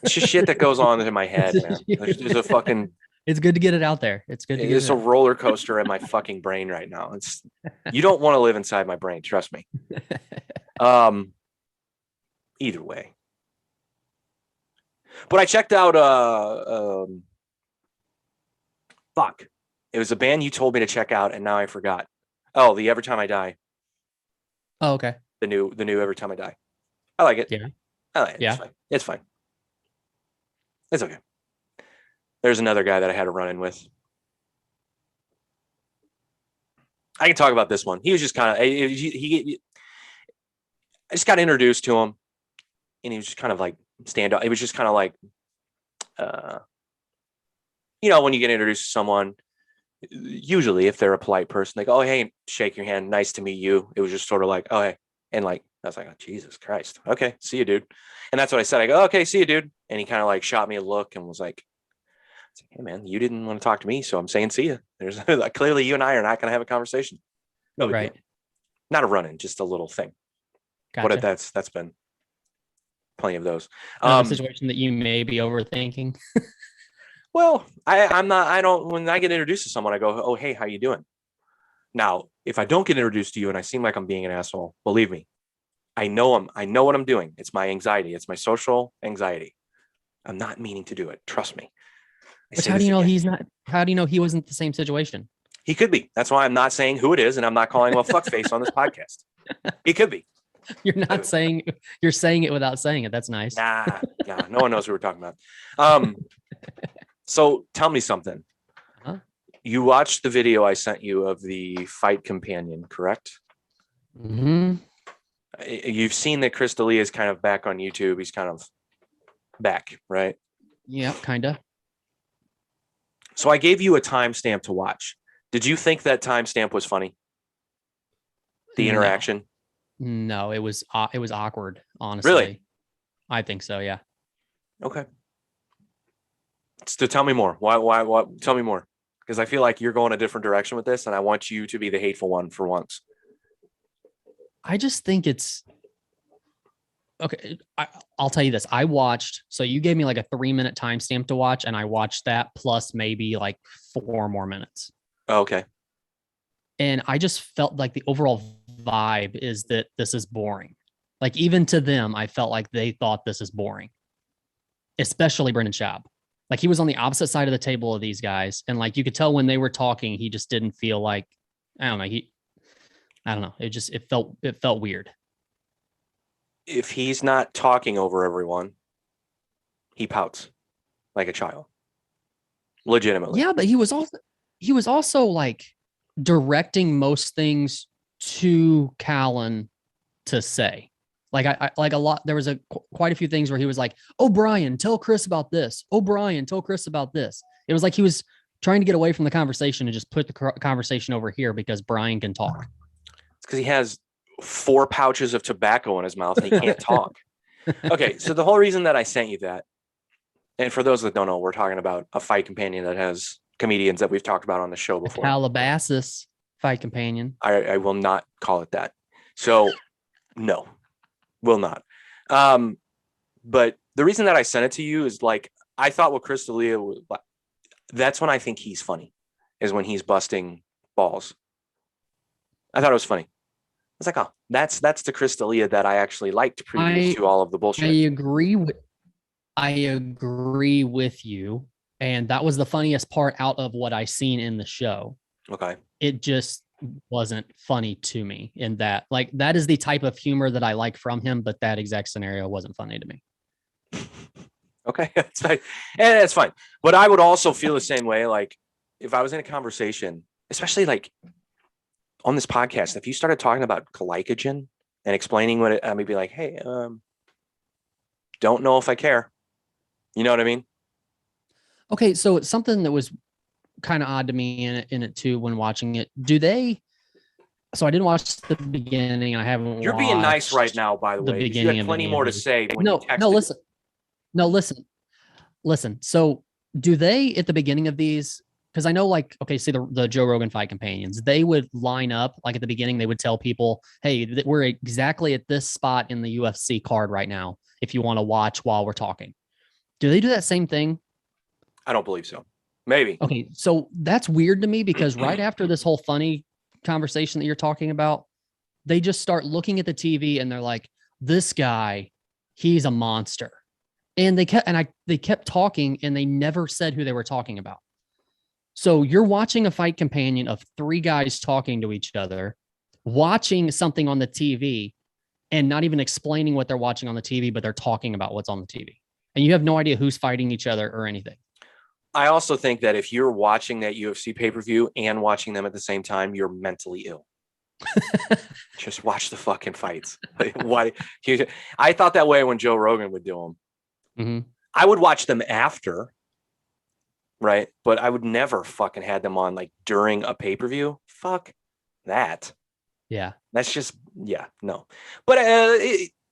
It's just shit that goes on in my head, man. There's a fucking. It's good to get it out there. It's good. It's a roller coaster in my fucking brain right now. You don't want to live inside my brain. Trust me. Either way, But I checked out fuck. It was a band you told me to check out, and now I forgot. Oh, the Every Time I Die. Oh, okay. The new Every Time I Die. I like it. Yeah. I like it. Yeah. It's fine. It's fine. It's okay. There's another guy that I had to run in with. I can talk about this one. He was just kind of I just got introduced to him, and he was just kind of like stand up. It was just kind of like, when you get introduced to someone, usually if they're a polite person, they go, "Oh, hey, shake your hand. Nice to meet you." It was just sort of like, "Oh, hey," and like I was like, "Oh, Jesus Christ. Okay, see you, dude." And that's what I said. I go, "Okay, see you, dude." And he kind of like shot me a look and was like, "Hey, man, you didn't want to talk to me, so I'm saying see you." There's clearly you and I are not going to have a conversation. No, right? Deal. Not a run-in, just a little thing. Gotcha. What that's been plenty of those. A situation that you may be overthinking. Well, I don't, when I get introduced to someone, I go, "Oh, hey, how you doing?" Now, if I don't get introduced to you and I seem like I'm being an asshole, believe me, I know what I'm doing. It's my anxiety. It's my social anxiety. I'm not meaning to do it. Trust me. But how do you know he's not? How do you know he wasn't the same situation? He could be. That's why I'm not saying who it is, and I'm not calling him a fuckface on this podcast. He could be. You're not saying, you're saying it without saying it. That's nice. Nah, no one knows what we're talking about. So tell me something. Huh? You watched the video I sent you of the fight companion, correct? Mm-hmm. You've seen that Chris D'Elia is kind of back on YouTube. He's kind of back, right? Yeah, kind of. So I gave you a timestamp to watch. Did you think that timestamp was funny? The interaction? No, it was awkward, honestly. Really? I think so, yeah. Okay. So tell me more. Why? Tell me more. Because I feel like you're going a different direction with this, and I want you to be the hateful one for once. I just think it's okay. I'll tell you this. I watched, so you gave me like a 3-minute timestamp to watch, and I watched that plus maybe like 4 more minutes. Okay. And I just felt like the overall vibe is that this is boring. Like even to them, I felt like they thought this is boring, especially Brendan Schaub. Like he was on the opposite side of the table of these guys. And like, you could tell when they were talking, he just didn't feel like, I don't know. It felt weird. If he's not talking over everyone, he pouts like a child. Legitimately. Yeah, but he was also like directing most things to Callen to say. Like I like a lot. There was quite a few things where he was like, "Oh, Brian, tell Chris about this. Oh, Brian, tell Chris about this." It was like he was trying to get away from the conversation and just put the conversation over here because Brian can talk. It's because he has 4 pouches of tobacco in his mouth and he can't talk. Okay, so the whole reason that I sent you that, and for those that don't know, we're talking about a fight companion that has comedians that we've talked about on the show before. Calabasas fight companion. I will not call it that. So no, will not. But the reason that I sent it to you is like, I thought what Chris D'Elia was, that's when I think he's funny, is when he's busting balls. I thought it was funny. I was like, oh, that's the Chris D'Elia that I actually liked previous to all of the bullshit. I agree with you. And that was the funniest part out of what I seen in the show. Okay. It just wasn't funny to me in that. Like, that is the type of humor that I like from him, but that exact scenario wasn't funny to me. Okay. That's fine. And that's fine. But I would also feel the same way. Like, if I was in a conversation, especially like on this podcast, if you started talking about glycogen and explaining what it, I would be like, hey, don't know if I care. You know what I mean? Okay, so it's something that was kind of odd to me in it too when watching it. So I didn't watch the beginning, and I haven't. You're being nice right now, by the way. You had plenty more to say. Listen. So do they at the beginning of these? Because I know, like, okay, see the Joe Rogan fight companions, they would line up like at the beginning. They would tell people, "Hey, we're exactly at this spot in the UFC card right now. If you want to watch while we're talking." Do they do that same thing? I don't believe so. Maybe. Okay. So that's weird to me because right after this whole funny conversation that you're talking about, they just start looking at the TV and they're like, this guy, he's a monster. And they kept talking and they never said who they were talking about. So you're watching a fight companion of three guys talking to each other, watching something on the TV and not even explaining what they're watching on the TV, but they're talking about what's on the TV. And you have no idea who's fighting each other or anything. I also think that if you're watching that UFC pay-per-view and watching them at the same time, you're mentally ill. Just watch the fucking fights. Why? I thought that way when Joe Rogan would do them. Mm-hmm. I would watch them after, right? But I would never fucking had them on like during a pay-per-view. Fuck that. Yeah. That's just, no. But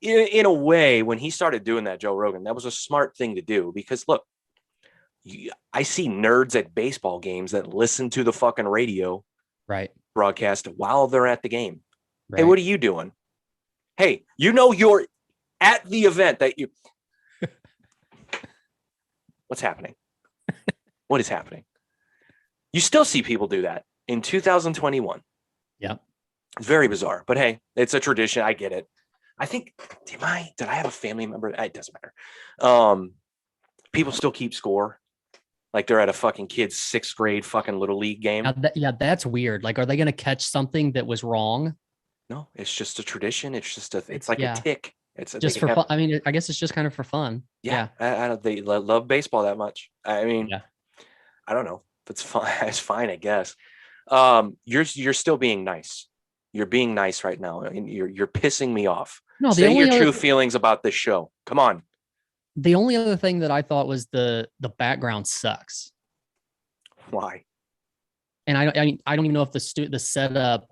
in a way, when he started doing that, Joe Rogan, that was a smart thing to do because look, I see nerds at baseball games that listen to the fucking radio broadcast while they're at the game. Right. Hey, what are you doing? Hey, you're at the event that you. What's happening? What is happening? You still see people do that in 2021. Yeah. It's very bizarre, but hey, it's a tradition. I get it. I think, did I have a family member? It doesn't matter. People still keep score. Like they're at a fucking kid's 6th grade fucking little league game. That's weird. Like, are they going to catch something that was wrong? No, it's just a tradition. It's just it's like a tick. It's just for fun. I mean, I guess it's just kind of for fun. Yeah. I don't. They love baseball that much. I mean, I don't know. It's fine. It's fine, I guess. You're still being nice. You're being nice right now, and you're pissing me off. No, say your true feelings about this show. Come on. The only other thing that I thought was the background sucks. Why? And I don't even know if the setup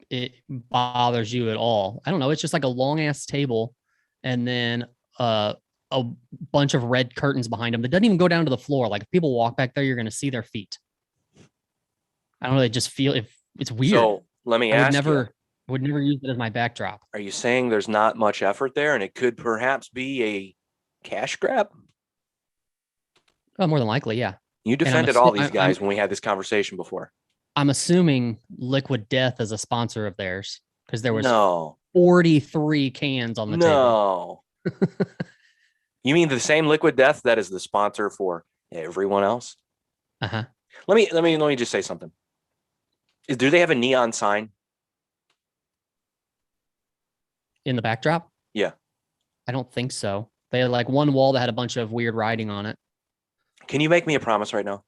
it bothers you at all. I don't know. It's just like a long ass table, and then a bunch of red curtains behind them that doesn't even go down to the floor. Like if people walk back there, you're going to see their feet. I don't know. They just feel it's weird. So let me ask you. Would never use it as my backdrop. Are you saying there's not much effort there, and it could perhaps be a cash grab? Oh, more than likely, yeah. You defended all these guys when we had this conversation before. I'm assuming Liquid Death is a sponsor of theirs because there was 43 cans on the table. No. You mean the same Liquid Death that is the sponsor for everyone else? Uh-huh. Let me just say something. Do they have a neon sign in the backdrop? Yeah. I don't think so. They had like one wall that had a bunch of weird writing on it. Can you make me a promise right now?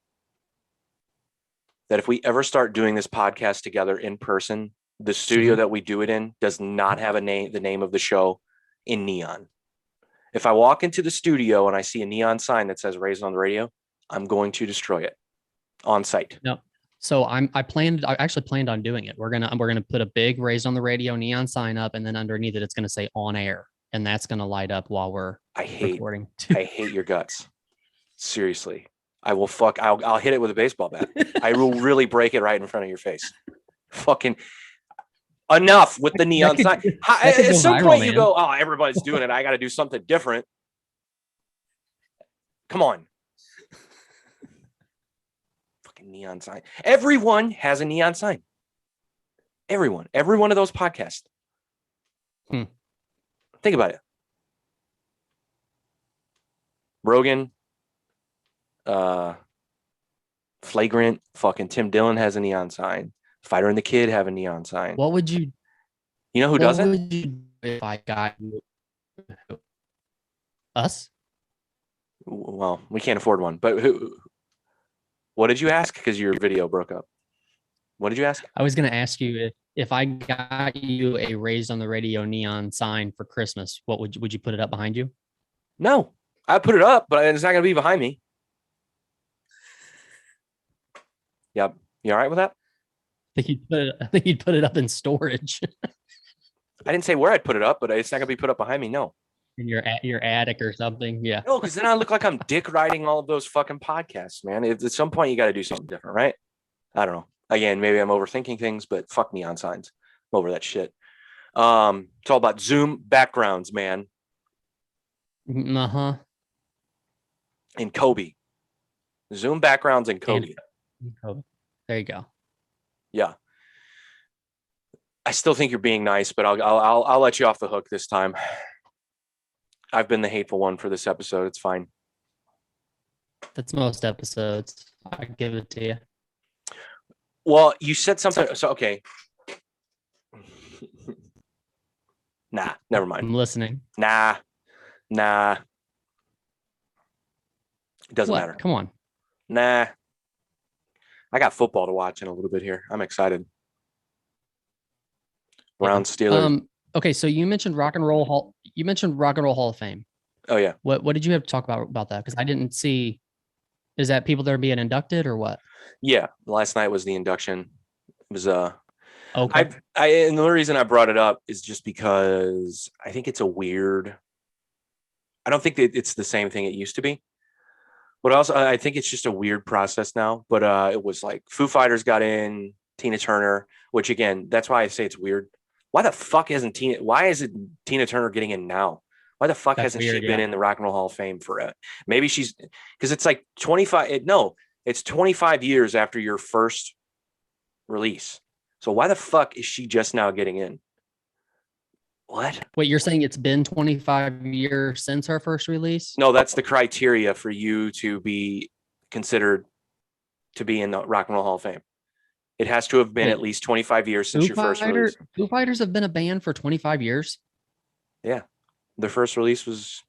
That if we ever start doing this podcast together in person, the studio that we do it in does not have the name of the show in neon. If I walk into the studio and I see a neon sign that says Raised on the Radio, I'm going to destroy it on site. No. So I actually planned on doing it. We're gonna put a big Raised on the Radio neon sign up, and then underneath it, it's gonna say on air, and that's gonna light up while we're recording. I hate your guts. Seriously, I'll hit it with a baseball bat. I will really break it right in front of your face. Fucking enough with the neon sign. At some point you go, oh, everybody's doing it. I got to do something different. Come on. Fucking neon sign. Everyone has a neon sign. Every one of those podcasts. Think about it. Rogan, Flagrant, fucking Tim Dillon has a neon sign. Fighter and the Kid have a neon sign. What would you? You know who doesn't? What would you do if I got us? Well, we can't afford one. But who? What did you ask? Because your video broke up. What did you ask? I was going to ask you if I got you a Raised on the Radio neon sign for Christmas. What would you put it up behind you? No, I put it up, but it's not going to be behind me. Yep. You all right with that? I think you'd put it up in storage. I didn't say where I'd put it up, but it's not gonna be put up behind me. No. In your attic or something. Yeah. No, because then I look like I'm dick riding all of those fucking podcasts, man. At some point, you got to do something different, right? I don't know. Again, maybe I'm overthinking things, but fuck neon signs. I'm over that shit. It's all about Zoom backgrounds, man. Uh-huh. And Kobe. Zoom backgrounds and Kobe. There you go. Yeah. I still think you're being nice, but I'll let you off the hook this time. I've been the hateful one for this episode. It's fine. That's most episodes. I give it to you. Well, you said something. So okay. Nah, never mind. I'm listening. Nah. It doesn't matter. Come on. Nah. I got football to watch in a little bit here. I'm excited. Browns Steelers. Okay, so you mentioned Rock and Roll Hall. You mentioned Rock and Roll Hall of Fame. Oh yeah. What did you have to talk about that? Because I didn't see. Is that people that are being inducted or what? Yeah, last night was the induction. It was okay. And the only reason I brought it up is just because I think it's a weird. I don't think that it's the same thing it used to be. But also, I think it's just a weird process now. But it was like Foo Fighters got in, Tina Turner, which again, that's why I say it's weird. Why the fuck isn't Tina Turner getting in now? Why the fuck hasn't she been in the Rock and Roll Hall of Fame for it? Maybe she's because it's like 25. It's 25 years after your first release. So why the fuck is she just now getting in? What? Wait, you're saying it's been 25 years since her first release? No, that's the criteria for you to be considered to be in the Rock and Roll Hall of Fame. It has to have been at least 25 years since your first release. Foo Fighters have been a band for 25 years? Yeah. Their first release was,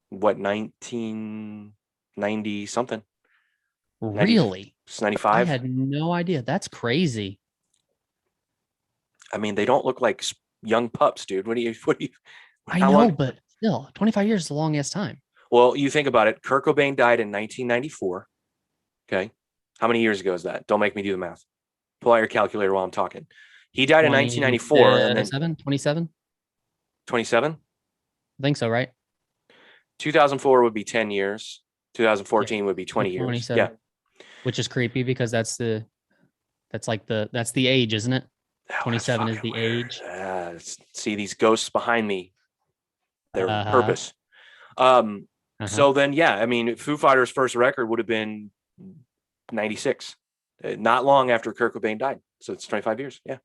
what, 1990 something? Really? 95? I had no idea. That's crazy. I mean, they don't look like young pups, dude. What do you? I know, but still, 25 years is a long ass time. Well, you think about it. Kurt Cobain died in 1994. Okay. How many years ago is that? Don't make me do the math. Pull out your calculator while I'm talking. He died in 1994. And then 27? 27? I think so, right? 2004 would be 10 years. 2014 would be 20 years. Yeah. Which is creepy because that's the age, isn't it? 27 is the weird. age. See these ghosts behind me. Their purpose. So then, yeah, I mean, Foo Fighters' first record would have been 96, not long after Kurt Cobain died. So it's 25 years. Yeah.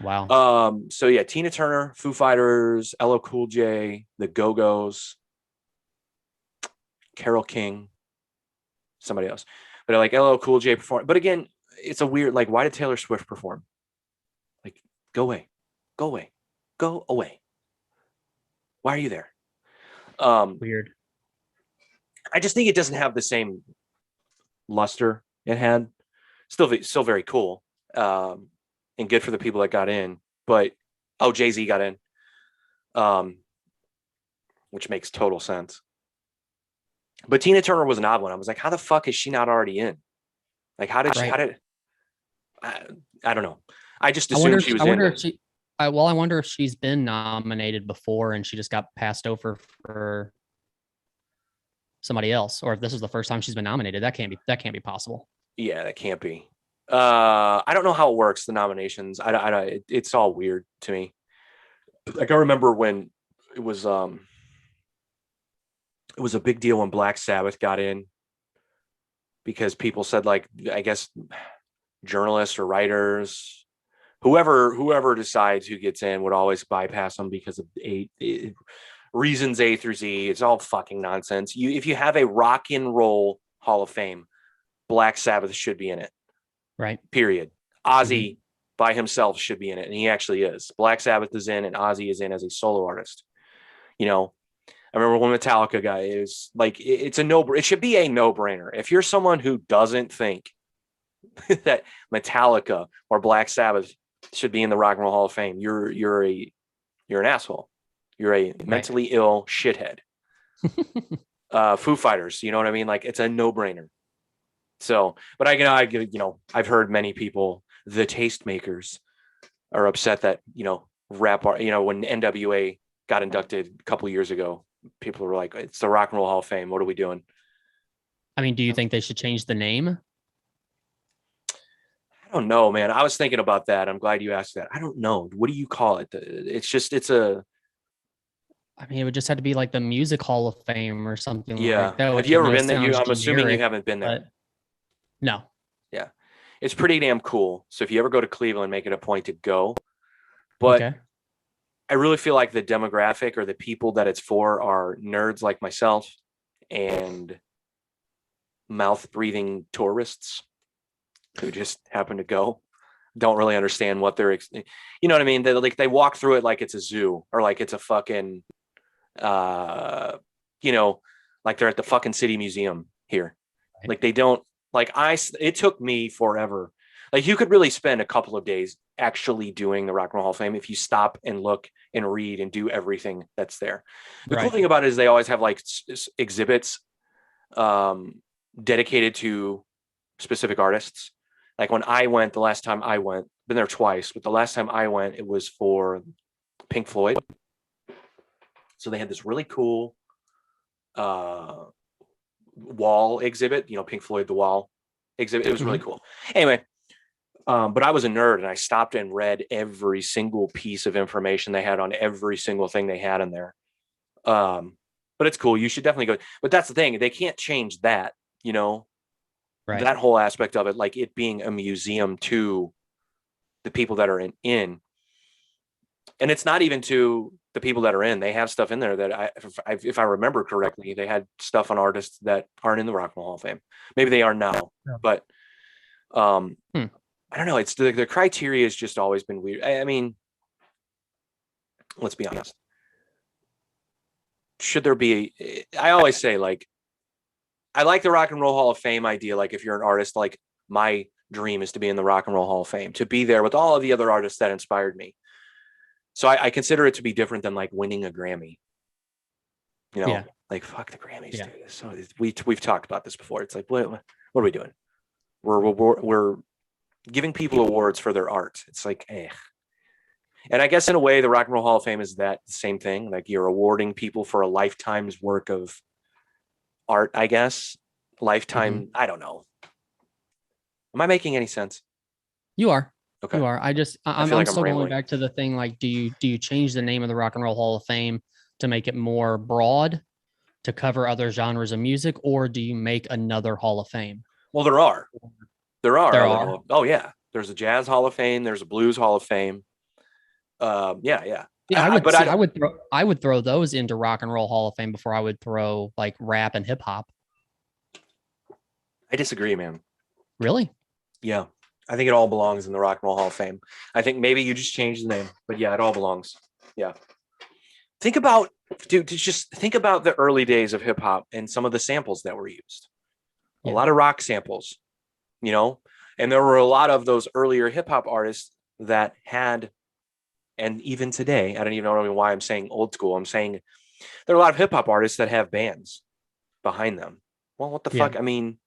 Wow. So yeah, Tina Turner, Foo Fighters, LL Cool J, the Go-Go's, Carole King, somebody else. But like LL Cool J performed. But again, it's a weird, like, why did Taylor Swift perform? Like, go away. Why are you there? Weird. I just think it doesn't have the same luster it had. Still very cool. And good for the people that got in. But Jay-Z got in. Which makes total sense. But Tina Turner was an odd one. I was like, how the fuck is she not already in? Like, I don't know. I just assumed she was in. I wonder if she's been nominated before and she just got passed over for somebody else, or if this is the first time she's been nominated. That can't be possible. Yeah, that can't be. I don't know how it works, the nominations. It's all weird to me. Like, I remember when it was a big deal when Black Sabbath got in, because people said, like, I guess journalists or writers, whoever decides who gets in would always bypass them because of reasons A through Z. It's all fucking nonsense. If you have a rock and roll Hall of Fame, Black Sabbath should be in it. Right. Period. Ozzy by himself should be in it. And he actually is. Black Sabbath is in and Ozzy is in as a solo artist. You know, I remember when Metallica guy is like, it should be a no-brainer. If you're someone who doesn't think that Metallica or Black Sabbath should be in the Rock and Roll Hall of Fame, you're an asshole. You're a mentally ill shithead. Foo Fighters, you know what I mean? Like, it's a no-brainer. So, but I've heard many people, the tastemakers, are upset that, rap art, when NWA got inducted a couple years ago, people were like, it's the Rock and Roll Hall of Fame. What are we doing? I mean, do you think they should change the name? I don't know, man. I was thinking about that. I'm glad you asked that. I don't know. What do you call it? I mean, it would just have to be like the Music Hall of Fame or something. Yeah. Like that. Have you ever been there? I'm assuming you haven't been there. No. Yeah. It's pretty damn cool. So if you ever go to Cleveland, make it a point to go. But I really feel like the demographic or the people that it's for are nerds like myself and mouth breathing tourists who just happen to go, don't really understand what they're, you know what I mean? They walk through it like it's a zoo or like it's a fucking, you know, like they're at the fucking city museum here. Right. Like they don't, like it took me forever. Like you could really spend a couple of days actually doing the Rock and Roll Hall of Fame if you stop and look and read and do everything that's there. The cool thing about it is they always have like exhibits dedicated to specific artists. Like when I went, the last time I went, been there twice, but the last time I went, it was for Pink Floyd. So they had this really cool wall exhibit, you know, Pink Floyd, the wall exhibit. It was really cool. Anyway, but I was a nerd and I stopped and read every single piece of information they had on every single thing they had in there. But it's cool. You should definitely go. But that's the thing. They can't change that, you know, that whole aspect of it, like it being a museum to the people that are in. And it's not even to the people that are in. They have stuff in there that if I remember correctly, they had stuff on artists that aren't in the Rock and Roll Hall of Fame. Maybe they are now, but I don't know. It's the criteria has just always been weird. I mean, let's be honest. Should there be? I always say, like, I like the Rock and Roll Hall of Fame idea. Like, if you're an artist, like my dream is to be in the Rock and Roll Hall of Fame, to be there with all of the other artists that inspired me. So I consider it to be different than like winning a Grammy. You know, like fuck the Grammys, dude. So we've talked about this before. It's like, what are we doing? We're giving people awards for their art. It's like, And I guess in a way, the Rock and Roll Hall of Fame is that same thing. Like you're awarding people for a lifetime's work of art, I guess. Lifetime. I don't know. Am I making any sense? You are. Okay. You are. I'm still going back to the thing. Like, do you change the name of the Rock and Roll Hall of Fame to make it more broad to cover other genres of music, or do you make another Hall of Fame? Well, there are. Oh yeah. There's a Jazz Hall of Fame. There's a Blues Hall of Fame. Yeah. I would throw those into Rock and Roll Hall of Fame before I would throw like rap and hip hop. I disagree, man. Really? Yeah. I think it all belongs in the Rock and Roll Hall of Fame. I think maybe you just change the name, but yeah, it all belongs. Yeah. Think about the early days of hip hop and some of the samples that were used. A lot of rock samples, you know, and there were a lot of those earlier hip hop artists that had, and even today, I don't even know why I'm saying old school. I'm saying there are a lot of hip hop artists that have bands behind them. Well, what the fuck? I mean,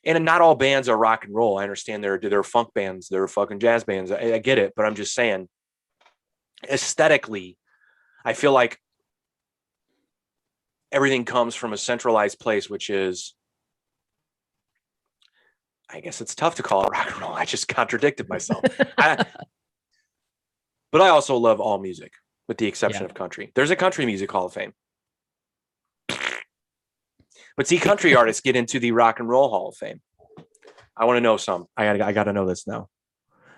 and not all bands are rock and roll. I understand there are funk bands, there are fucking jazz bands. I get it, but I'm just saying, aesthetically, I feel like everything comes from a centralized place, which is, I guess it's tough to call it rock and roll. I just contradicted myself. But I also love all music, with the exception of country. There's a country music Hall of Fame. But see, country artists get into the Rock and Roll Hall of Fame. I want to know some. I got to know this now.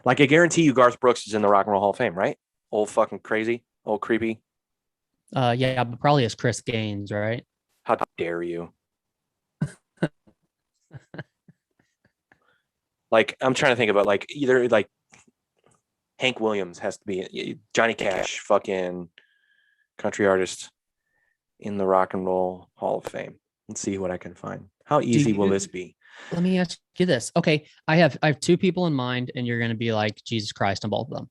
Like, I guarantee you Garth Brooks is in the Rock and Roll Hall of Fame, right? Old fucking crazy, old creepy. Yeah, but probably as Chris Gaines, right? How dare you? Like, I'm trying to think about like either like Hank Williams has to be, Johnny Cash, fucking country artist in the Rock and Roll Hall of Fame. Let's see what I can find. How easy will this be? Let me ask you this. Okay, I have two people in mind, and you're going to be like Jesus Christ on both of them.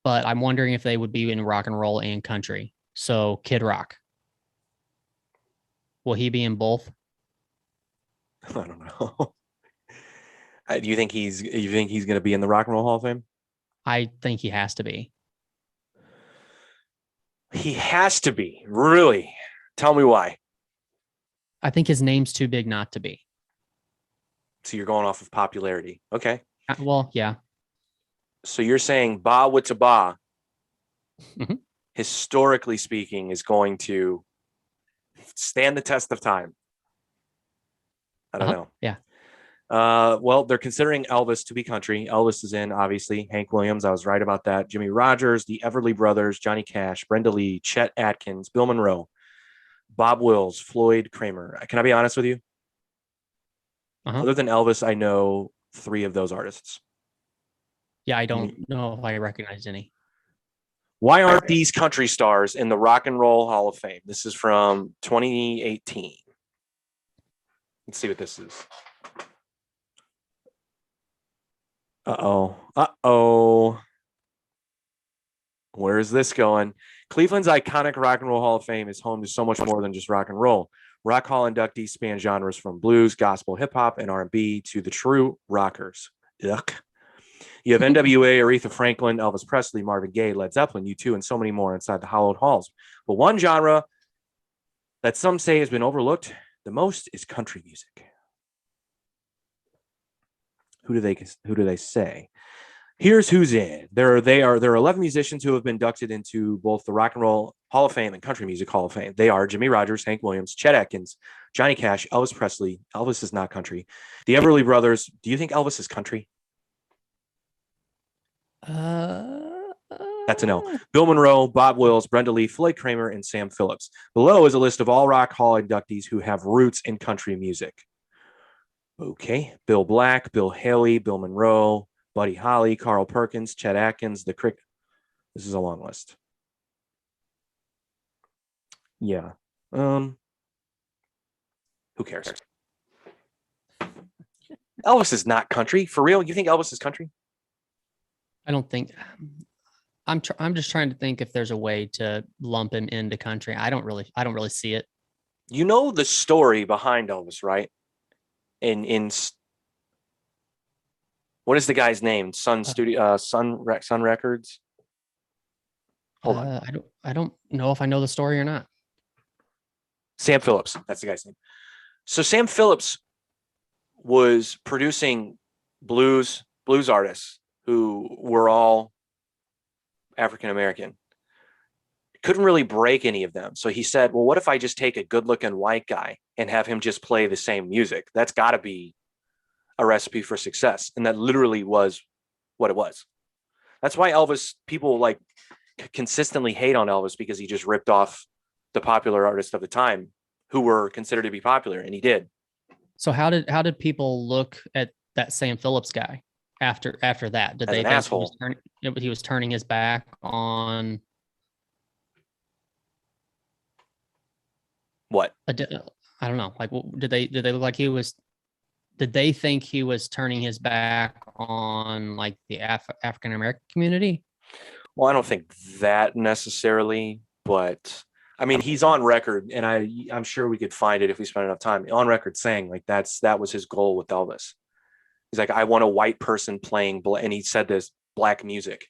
But I'm wondering if they would be in rock and roll and country. So Kid Rock, will he be in both? I don't know. Do you think he's going to be in the Rock and Roll Hall of Fame? I think he has to be. He has to be. Really? Tell me why. I think his name's too big not to be. So you're going off of popularity. Okay. Well, yeah. So you're saying Ba Wata Ba, historically speaking, is going to stand the test of time. I don't know. Yeah. Well, they're considering Elvis to be country. Elvis is in, obviously. Hank Williams, I was right about that. Jimmie Rodgers, the Everly Brothers, Johnny Cash, Brenda Lee, Chet Atkins, Bill Monroe, Bob Wills, Floyd Kramer. Can I be honest with you? Other than Elvis, I know 3 of those artists. Yeah, I don't know if I recognize any. Why aren't these country stars in the Rock and Roll Hall of Fame? This is from 2018. Let's see what this is. Uh-oh. Where is this going? Cleveland's iconic Rock and Roll Hall of Fame is home to so much more than just rock and roll. Rock Hall inductees span genres from blues, gospel, hip-hop, and R&B to the true rockers. Yuck. You have NWA, Aretha Franklin, Elvis Presley, Marvin Gaye, Led Zeppelin, U2, and so many more inside the hallowed halls. But one genre that some say has been overlooked the most is country music. Who do they say? Here's who's in. There are 11 musicians who have been inducted into both the Rock and Roll Hall of Fame and Country Music Hall of Fame. They are Jimmie Rodgers, Hank Williams, Chet Atkins, Johnny Cash, Elvis Presley. Elvis is not country. The Everly Brothers. Do you think Elvis is country? That's a no. Bill Monroe, Bob Wills, Brenda Lee, Floyd Kramer, and Sam Phillips. Below is a list of all Rock Hall inductees who have roots in country music. Okay. Bill Black, Bill Haley, Bill Monroe, Buddy Holly, Carl Perkins, Chet Atkins, the Crick. This is a long list. Yeah. Who cares? Elvis is not country. For real? You think Elvis is country? I don't think. I'm just trying to think if there's a way to lump him into country. I don't really see it. You know the story behind Elvis, right? In what is the guy's name? Sun Records. Hold on. I don't know if I know the story or not. Sam Phillips. That's the guy's name. So Sam Phillips was producing blues artists who were all African American. Couldn't really break any of them. So he said, well, what if I just take a good looking white guy and have him just play the same music? That's got to be a recipe for success. And that literally was what it was. That's why Elvis, people like consistently hate on Elvis, because he just ripped off the popular artists of the time who were considered to be popular. And he did. So how did people look at that Sam Phillips guy after that? Did they think he was turning his back on what? I don't know. Like, did they look like he was? Did they think he was turning his back on like the African American community? Well, I don't think that necessarily, but I mean, he's on record, and I'm sure we could find it if we spent enough time, on record saying like that was his goal with Elvis. He's like, I want a white person playing, and he said this, black music,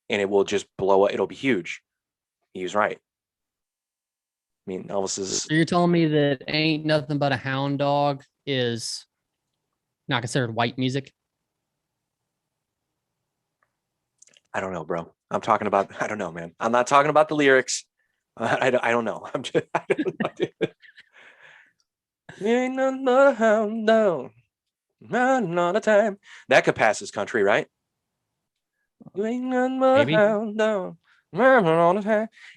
and it will just blow up. It'll be huge. He was right. I mean, Elvis is. So you're telling me that Ain't Nothing But a Hound Dog is not considered white music? I don't know, bro. I'm talking about. I don't know, man. I'm not talking about the lyrics. I don't know. I don't know. Ain't nothing but a hound dog. Not a time. That could pass as country, right? Ain't nothing but a hound dog.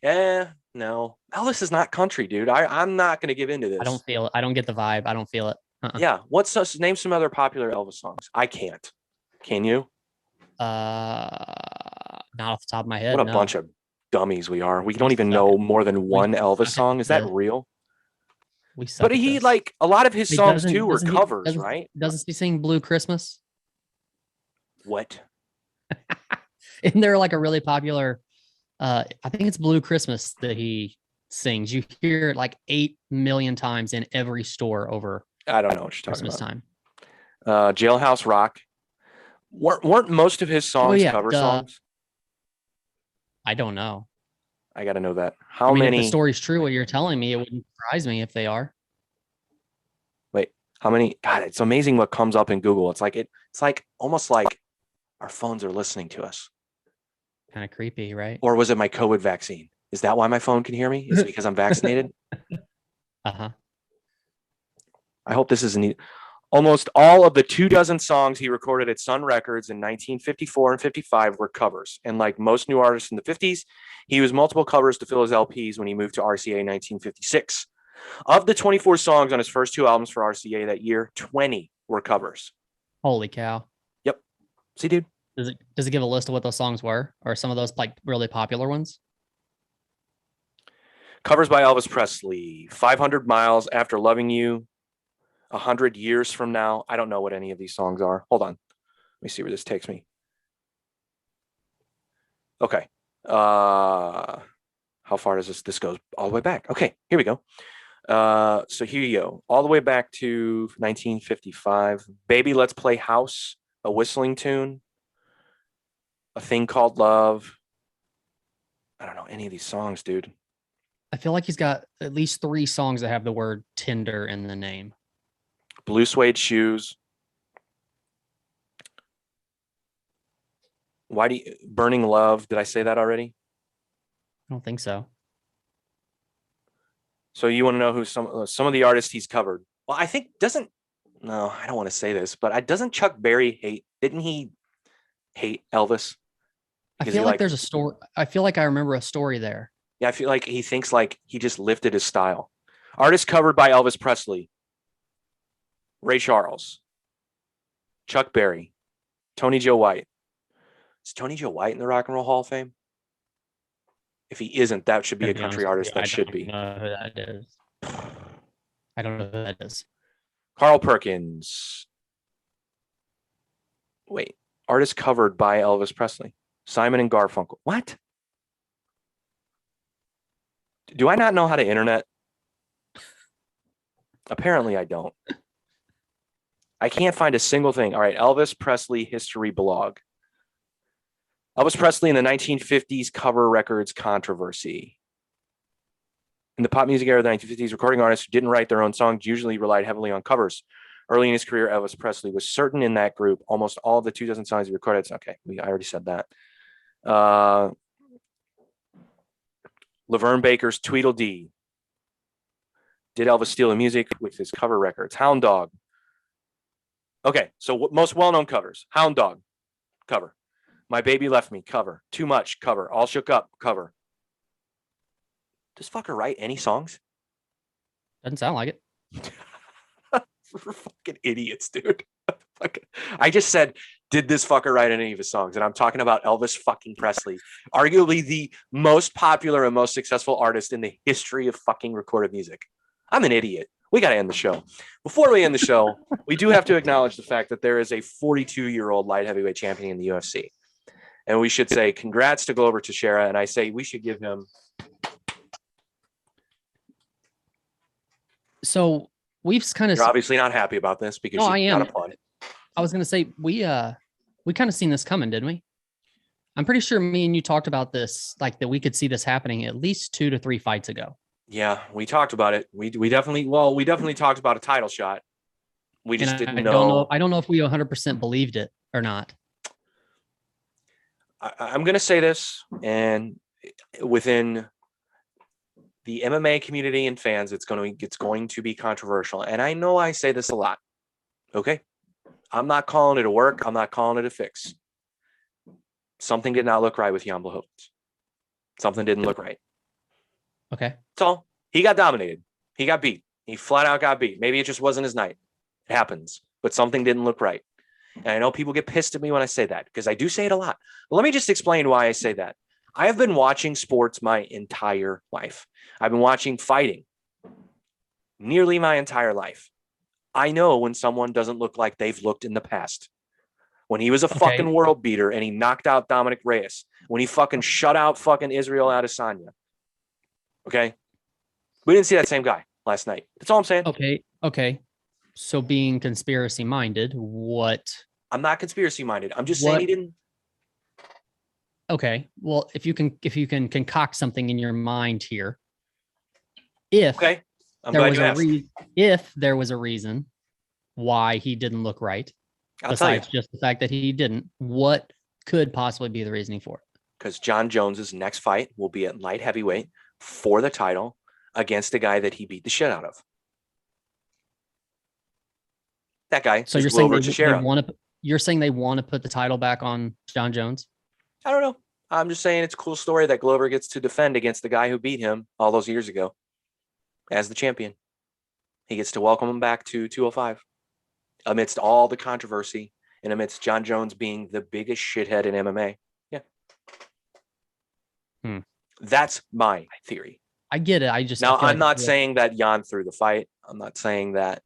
Yeah. No, Elvis is not country, dude. I'm not going to give into this. I don't feel it. I don't get the vibe. I don't feel it. Yeah. Name some other popular Elvis songs? I can't. Can you? Not off the top of my head. What a bunch of dummies we are. We don't even know more than one Elvis song. Is that real? But he like a lot of his songs too were covers, right? Doesn't he sing Blue Christmas? What? Isn't there like a really popular? I think it's Blue Christmas that he sings. You hear it like 8 million times in every store over. I don't know what you're Christmas talking about. Jailhouse Rock. Weren't most of his songs cover songs? I don't know. I got to know that. How many? If the story's true, what you're telling me, it wouldn't surprise me if they are. Wait, how many? God, it's amazing what comes up in Google. It's like almost like our phones are listening to us. Kind of creepy, right? Or was it my COVID vaccine? Is that why my phone can hear me? Is it because I'm vaccinated? Uh-huh. I hope this isn't. Almost all of the 24 songs he recorded at Sun Records in 1954 and 55 were covers. And like most new artists in the 50s, he used multiple covers to fill his LPs when he moved to RCA in 1956. Of the 24 songs on his first 2 albums for RCA that year, 20 were covers. Holy cow. Yep. See, dude. Does it give a list of what those songs were? Or some of those like really popular ones? Covers by Elvis Presley, 500 Miles, After Loving You, 100 Years From Now. I don't know what any of these songs are. Hold on. Let me see where this takes me. Okay. How far does this goes all the way back? Okay, here we go. So here you go. All the way back to 1955. Baby, Let's Play House, A Whistling Tune, A Thing Called Love. I don't know any of these songs, dude. I feel like he's got at least 3 songs that have the word Tinder in the name. Blue Suede Shoes. Burning Love. Did I say that already? I don't think so. So you want to know who some of the artists he's covered? Well, I think no, I don't want to say this, but doesn't Chuck Berry didn't he hate Elvis? I feel like there's a story. I feel like I remember a story there. Yeah, I feel like he thinks like he just lifted his style. Artists covered by Elvis Presley: Ray Charles, Chuck Berry, Tony Joe White. Is Tony Joe White in the Rock and Roll Hall of Fame? If he isn't, that should be a country artist. That should be. I don't know who that is. I don't know who that is. Carl Perkins. Wait, artist covered by Elvis Presley: Simon and Garfunkel. What? Do I not know how to internet? Apparently I don't. I can't find a single thing. All right, Elvis Presley history blog. Elvis Presley in the 1950s cover records controversy. In the pop music era of the 1950s, recording artists who didn't write their own songs usually relied heavily on covers. Early in his career, Elvis Presley was certain in that group. Almost all of the 2000 songs he recorded. Okay, I already said that. Laverne Baker's Tweedledee. Did Elvis steal the music with his cover records? Hound Dog. Okay, so most well-known covers. Hound Dog, cover. My Baby Left Me, cover. Too Much, cover. All Shook Up, cover. Does fucker write any songs? Doesn't sound like it. We're fucking idiots, dude. I just said, did this fucker write any of his songs? And I'm talking about Elvis fucking Presley, arguably the most popular and most successful artist in the history of fucking recorded music. I'm an idiot. We got to end the show. Before we end the show, we do have to acknowledge the fact that there is a 42-year-old light heavyweight champion in the UFC. And we should say congrats to Glover Teixeira. And I say we should give him. So we've kind of. You're obviously not happy about this because no, I am. I was going to say we kind of seen this coming, didn't we? I'm pretty sure me and you talked about this, like that we could see this happening at least 2 to 3 fights ago. Yeah, we talked about it. We definitely talked about a title shot. We just didn't know. I don't know if we 100% believed it or not. I'm going to say this, and within the MMA community and fans, it's going to be controversial. And I know I say this a lot. Okay, I'm not calling it a work. I'm not calling it a fix. Something did not look right with Jan Blachowicz. Something didn't look right. Okay. That's all. He got dominated. He got beat. He flat out got beat. Maybe it just wasn't his night. It happens. But something didn't look right. And I know people get pissed at me when I say that because I do say it a lot. But let me just explain why I say that. I have been watching sports my entire life. I've been watching fighting nearly my entire life. I know when someone doesn't look like they've looked in the past. When he was a fucking world beater and he knocked out Dominic Reyes. When he fucking shut out fucking Israel Adesanya. Okay? We didn't see that same guy last night. That's all I'm saying. Okay. So being conspiracy minded, what? I'm not conspiracy minded. I'm just saying he didn't. Okay. Well, if you can concoct something in your mind here, if there was a reason why he didn't look right, besides just the fact that he didn't, what could possibly be the reasoning for it? Because John Jones's next fight will be at light heavyweight for the title against a guy that he beat the shit out of. That guy. So you're saying they want to? You're saying they want to put the title back on Jon Jones? I don't know. I'm just saying it's a cool story that Glover gets to defend against the guy who beat him all those years ago as the champion. He gets to welcome him back to 205 amidst all the controversy and amidst Jon Jones being the biggest shithead in MMA. Yeah. That's my theory. I get it. I'm not saying that Jan threw the fight. I'm not saying that.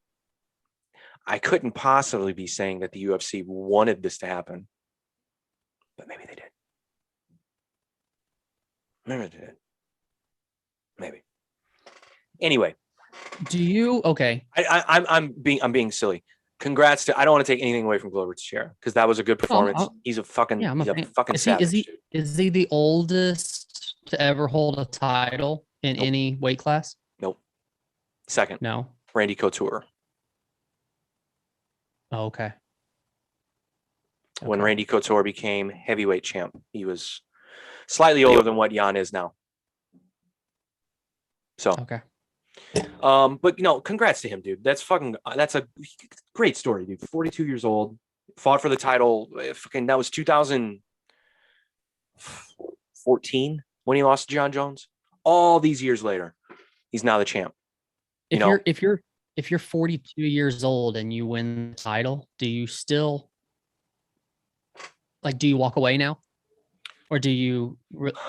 I couldn't possibly be saying that the UFC wanted this to happen, but maybe they did. Maybe they did. Maybe. Anyway. Do you? Okay. I'm being silly. Congrats to. I don't want to take anything away from Glover Teixeira because that was a good performance. He's a fucking. Yeah, he's a fucking savage. Is he the oldest to ever hold a title in any weight class? Nope. Second. No. Randy Couture. Oh, okay. When Randy Couture became heavyweight champ, he was slightly older than what Jan is now. So. Okay. But congrats to him, dude. That's a great story, dude. 42 years old, fought for the title. That was 2014 when he lost to Jon Jones. All these years later, he's now the champ. If you're 42 years old and you win the title, do you still do you walk away now, or do you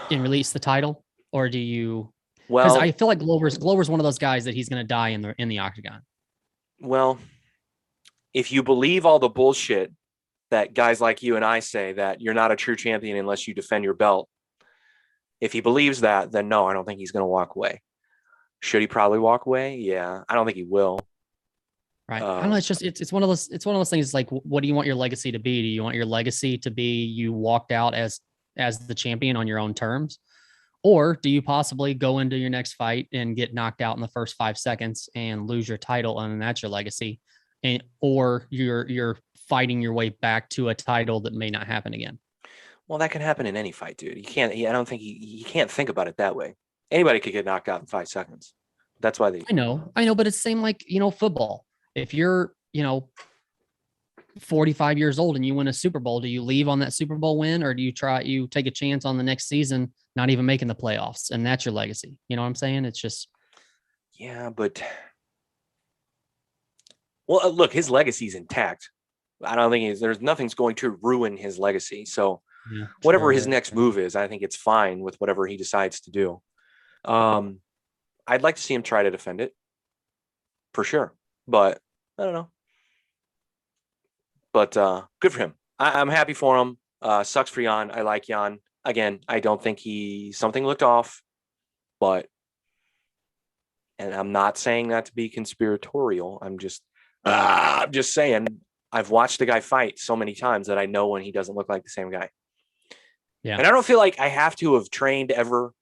release the title, or do you? Because I feel like Glover's one of those guys that he's going to die in the octagon. Well, if you believe all the bullshit that guys like you and I say that you're not a true champion unless you defend your belt, if he believes that, then no, I don't think he's going to walk away. Should he probably walk away? Yeah, I don't think he will. Right. I don't know. It's just it's one of those things. Like, what do you want your legacy to be? Do you want your legacy to be you walked out as the champion on your own terms? Or do you possibly go into your next fight and get knocked out in the first 5 seconds and lose your title, and that's your legacy, or you're fighting your way back to a title that may not happen again? Well, that can happen in any fight, dude. You can't. I don't think you can't think about it that way. Anybody could get knocked out in 5 seconds. That's why I know, but it's the same like football. If you're 45 years old and you win a Super Bowl, do you leave on that Super Bowl win, or do you take a chance on the next season not even making the playoffs, and that's your legacy? You know what I'm saying? It's just, yeah, but look, his legacy's intact. I don't think nothing's going to ruin his legacy. So whatever his next move is, I think it's fine with whatever he decides to do. I'd like to see him try to defend it for sure, but I don't know. But good for him. I'm happy for him. Sucks for Jan. I like Jan. Again, I don't think something looked off, and I'm not saying that to be conspiratorial. I'm just saying I've watched the guy fight so many times that I know when he doesn't look like the same guy. Yeah. And I don't feel like I have to have trained ever,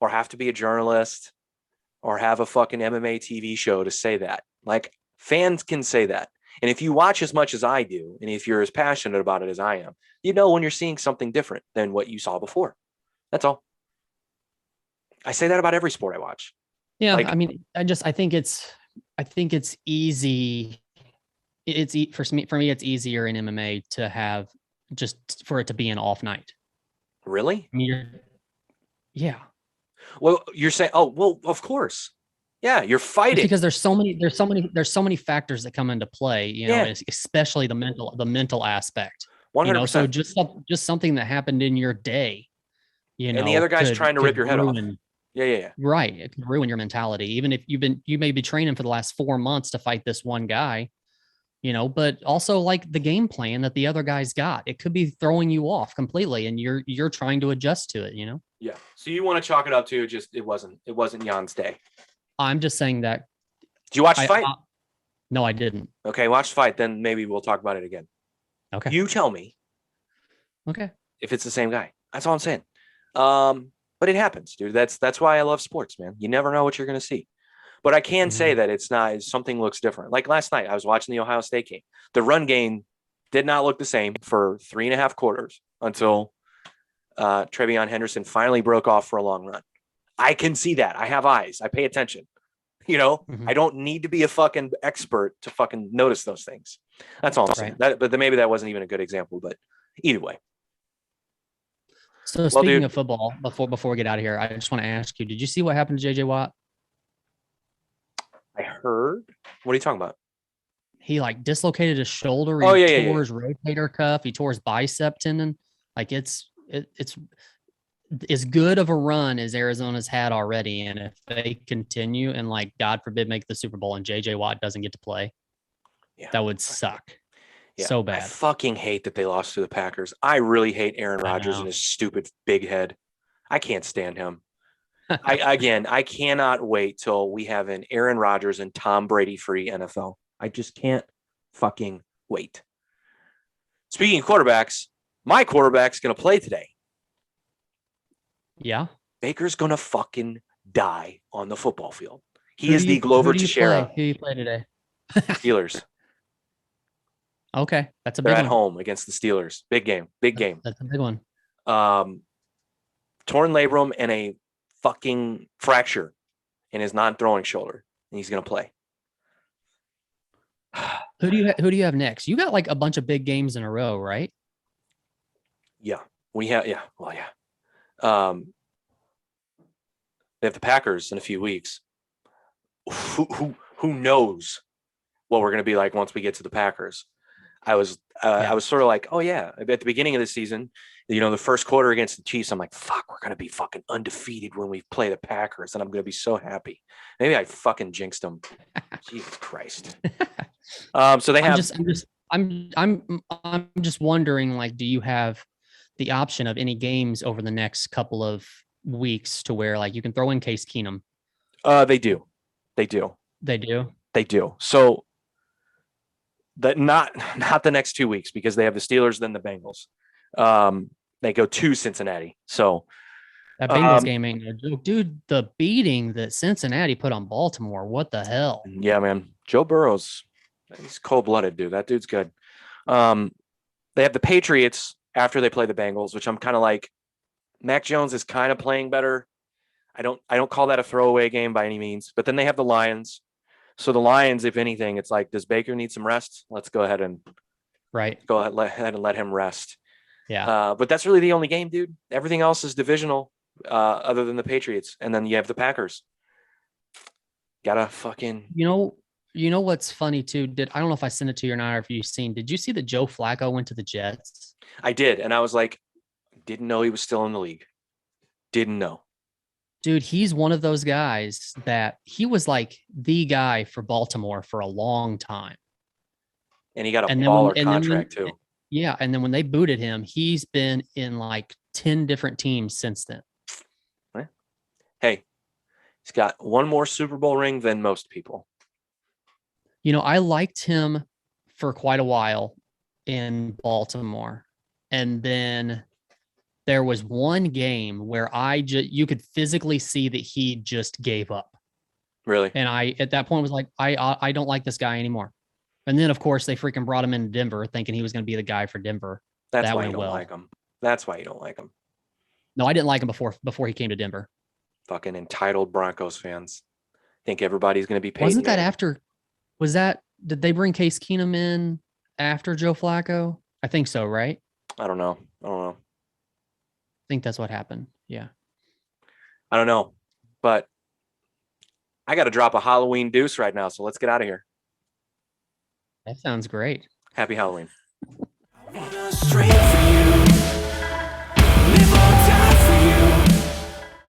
or have to be a journalist, or have a fucking MMA TV show to say that. Like, fans can say that. And if you watch as much as I do, and if you're as passionate about it as I am, you know when you're seeing something different than what you saw before. That's all. I say that about every sport I watch. Yeah, I mean, I think it's easy. For me, it's easier in MMA to have just for it to be an off night. Really? I mean, yeah. Well, you're saying, oh, well, of course. Yeah, you're fighting. Because there's so many factors that come into play, especially the mental aspect. 100%. So just something that happened in your day, and the other guy's trying to rip your head off. Yeah. Right. It can ruin your mentality. Even if you may be training for the last 4 months to fight this one guy, but also like the game plan that the other guy's got, it could be throwing you off completely, and you're trying to adjust to it, Yeah. So you want to chalk it up to just it wasn't Jan's day. I'm just saying that. Did you watch the fight? No, I didn't. Okay, watch the fight. Then maybe we'll talk about it again. Okay. You tell me. Okay. If it's the same guy. That's all I'm saying. But it happens, dude. That's why I love sports, man. You never know what you're going to see. But I can say that it's not, something looks different. Like last night, I was watching the Ohio State game. The run game did not look the same for 3.5 quarters until TreVeyon Henderson finally broke off for a long run. I can see that. I have eyes. I pay attention. I don't need to be a fucking expert to fucking notice those things. That's all I'm saying. But maybe that wasn't even a good example, but either way. So speaking of football, before we get out of here, I just want to ask you, did you see what happened to JJ Watt? I heard. What are you talking about? He like dislocated his shoulder. He tore his rotator cuff. He tore his bicep tendon. Like it's as good of a run as Arizona's had already. And if they continue and like, God forbid, make the Super Bowl and JJ Watt doesn't get to play, that would suck. Yeah. So bad. I fucking hate that they lost to the Packers. I really hate Aaron Rodgers and his stupid big head. I can't stand him. I cannot wait till we have an Aaron Rodgers and Tom Brady free NFL. I just can't fucking wait. Speaking of quarterbacks, my quarterback's going to play today. Yeah. Baker's going to fucking die on the football field. He is the Glover Teixeira. Who do you play today? Steelers. Okay. That's a big one. They're at home against the Steelers. Big game. That's a big one. Torn labrum and a fucking fracture in his non-throwing shoulder. And he's going to play. Who do you have next? You got like a bunch of big games in a row, right? Yeah. We have, yeah. Well, yeah. They have the Packers in a few weeks. Who knows what we're going to be like once we get to the Packers? I was sort of like, oh yeah, at the beginning of the season, the first quarter against the Chiefs, I'm like, fuck, we're going to be fucking undefeated when we play the Packers. And I'm going to be so happy. Maybe I fucking jinxed them. Jesus Christ. So they have, I'm just wondering, like, do you have the option of any games over the next couple of weeks to where like you can throw in Case Keenum? They do. So that not the next 2 weeks, because they have the Steelers, then the Bengals. They go to Cincinnati. So that Bengals game ain't no joke, dude. The beating that Cincinnati put on Baltimore, what the hell? Yeah, man. Joe Burrow's, he's cold-blooded, dude. That dude's good. They have the Patriots after they play the Bengals, which I'm kind of like, Mac Jones is kind of playing better. I don't call that a throwaway game by any means. But then they have the Lions. So the Lions, if anything, it's like, does Baker need some rest? Let's go ahead and let him rest. Yeah. But that's really the only game, dude. Everything else is divisional, other than the Patriots. And then you have the Packers. Gotta fucking. You know what's funny too? I don't know if I sent it to you or not, or if you've seen. Did you see that Joe Flacco went to the Jets? I did, and I was like, didn't know he was still in the league. Didn't know. Dude, he's one of those guys that he was like the guy for Baltimore for a long time. And he got a baller contract too. Yeah. And then when they booted him, he's been in like 10 different teams since then. Hey, he's got one more Super Bowl ring than most people. I liked him for quite a while in Baltimore. And then there was one game where you could physically see that he just gave up. Really? And I, at that point, was like, I don't like this guy anymore. And then, of course, they freaking brought him into Denver thinking he was going to be the guy for Denver. That's why you don't like him. That's why you don't like him. No, I didn't like him before he came to Denver. Fucking entitled Broncos fans. Think everybody's going to be paid. Wasn't that after? Did they bring Case Keenum in after Joe Flacco? I think so, right? I don't know. I think that's what happened. Yeah. I don't know. But I got to drop a Halloween deuce right now. So let's get out of here. That sounds great. Happy Halloween.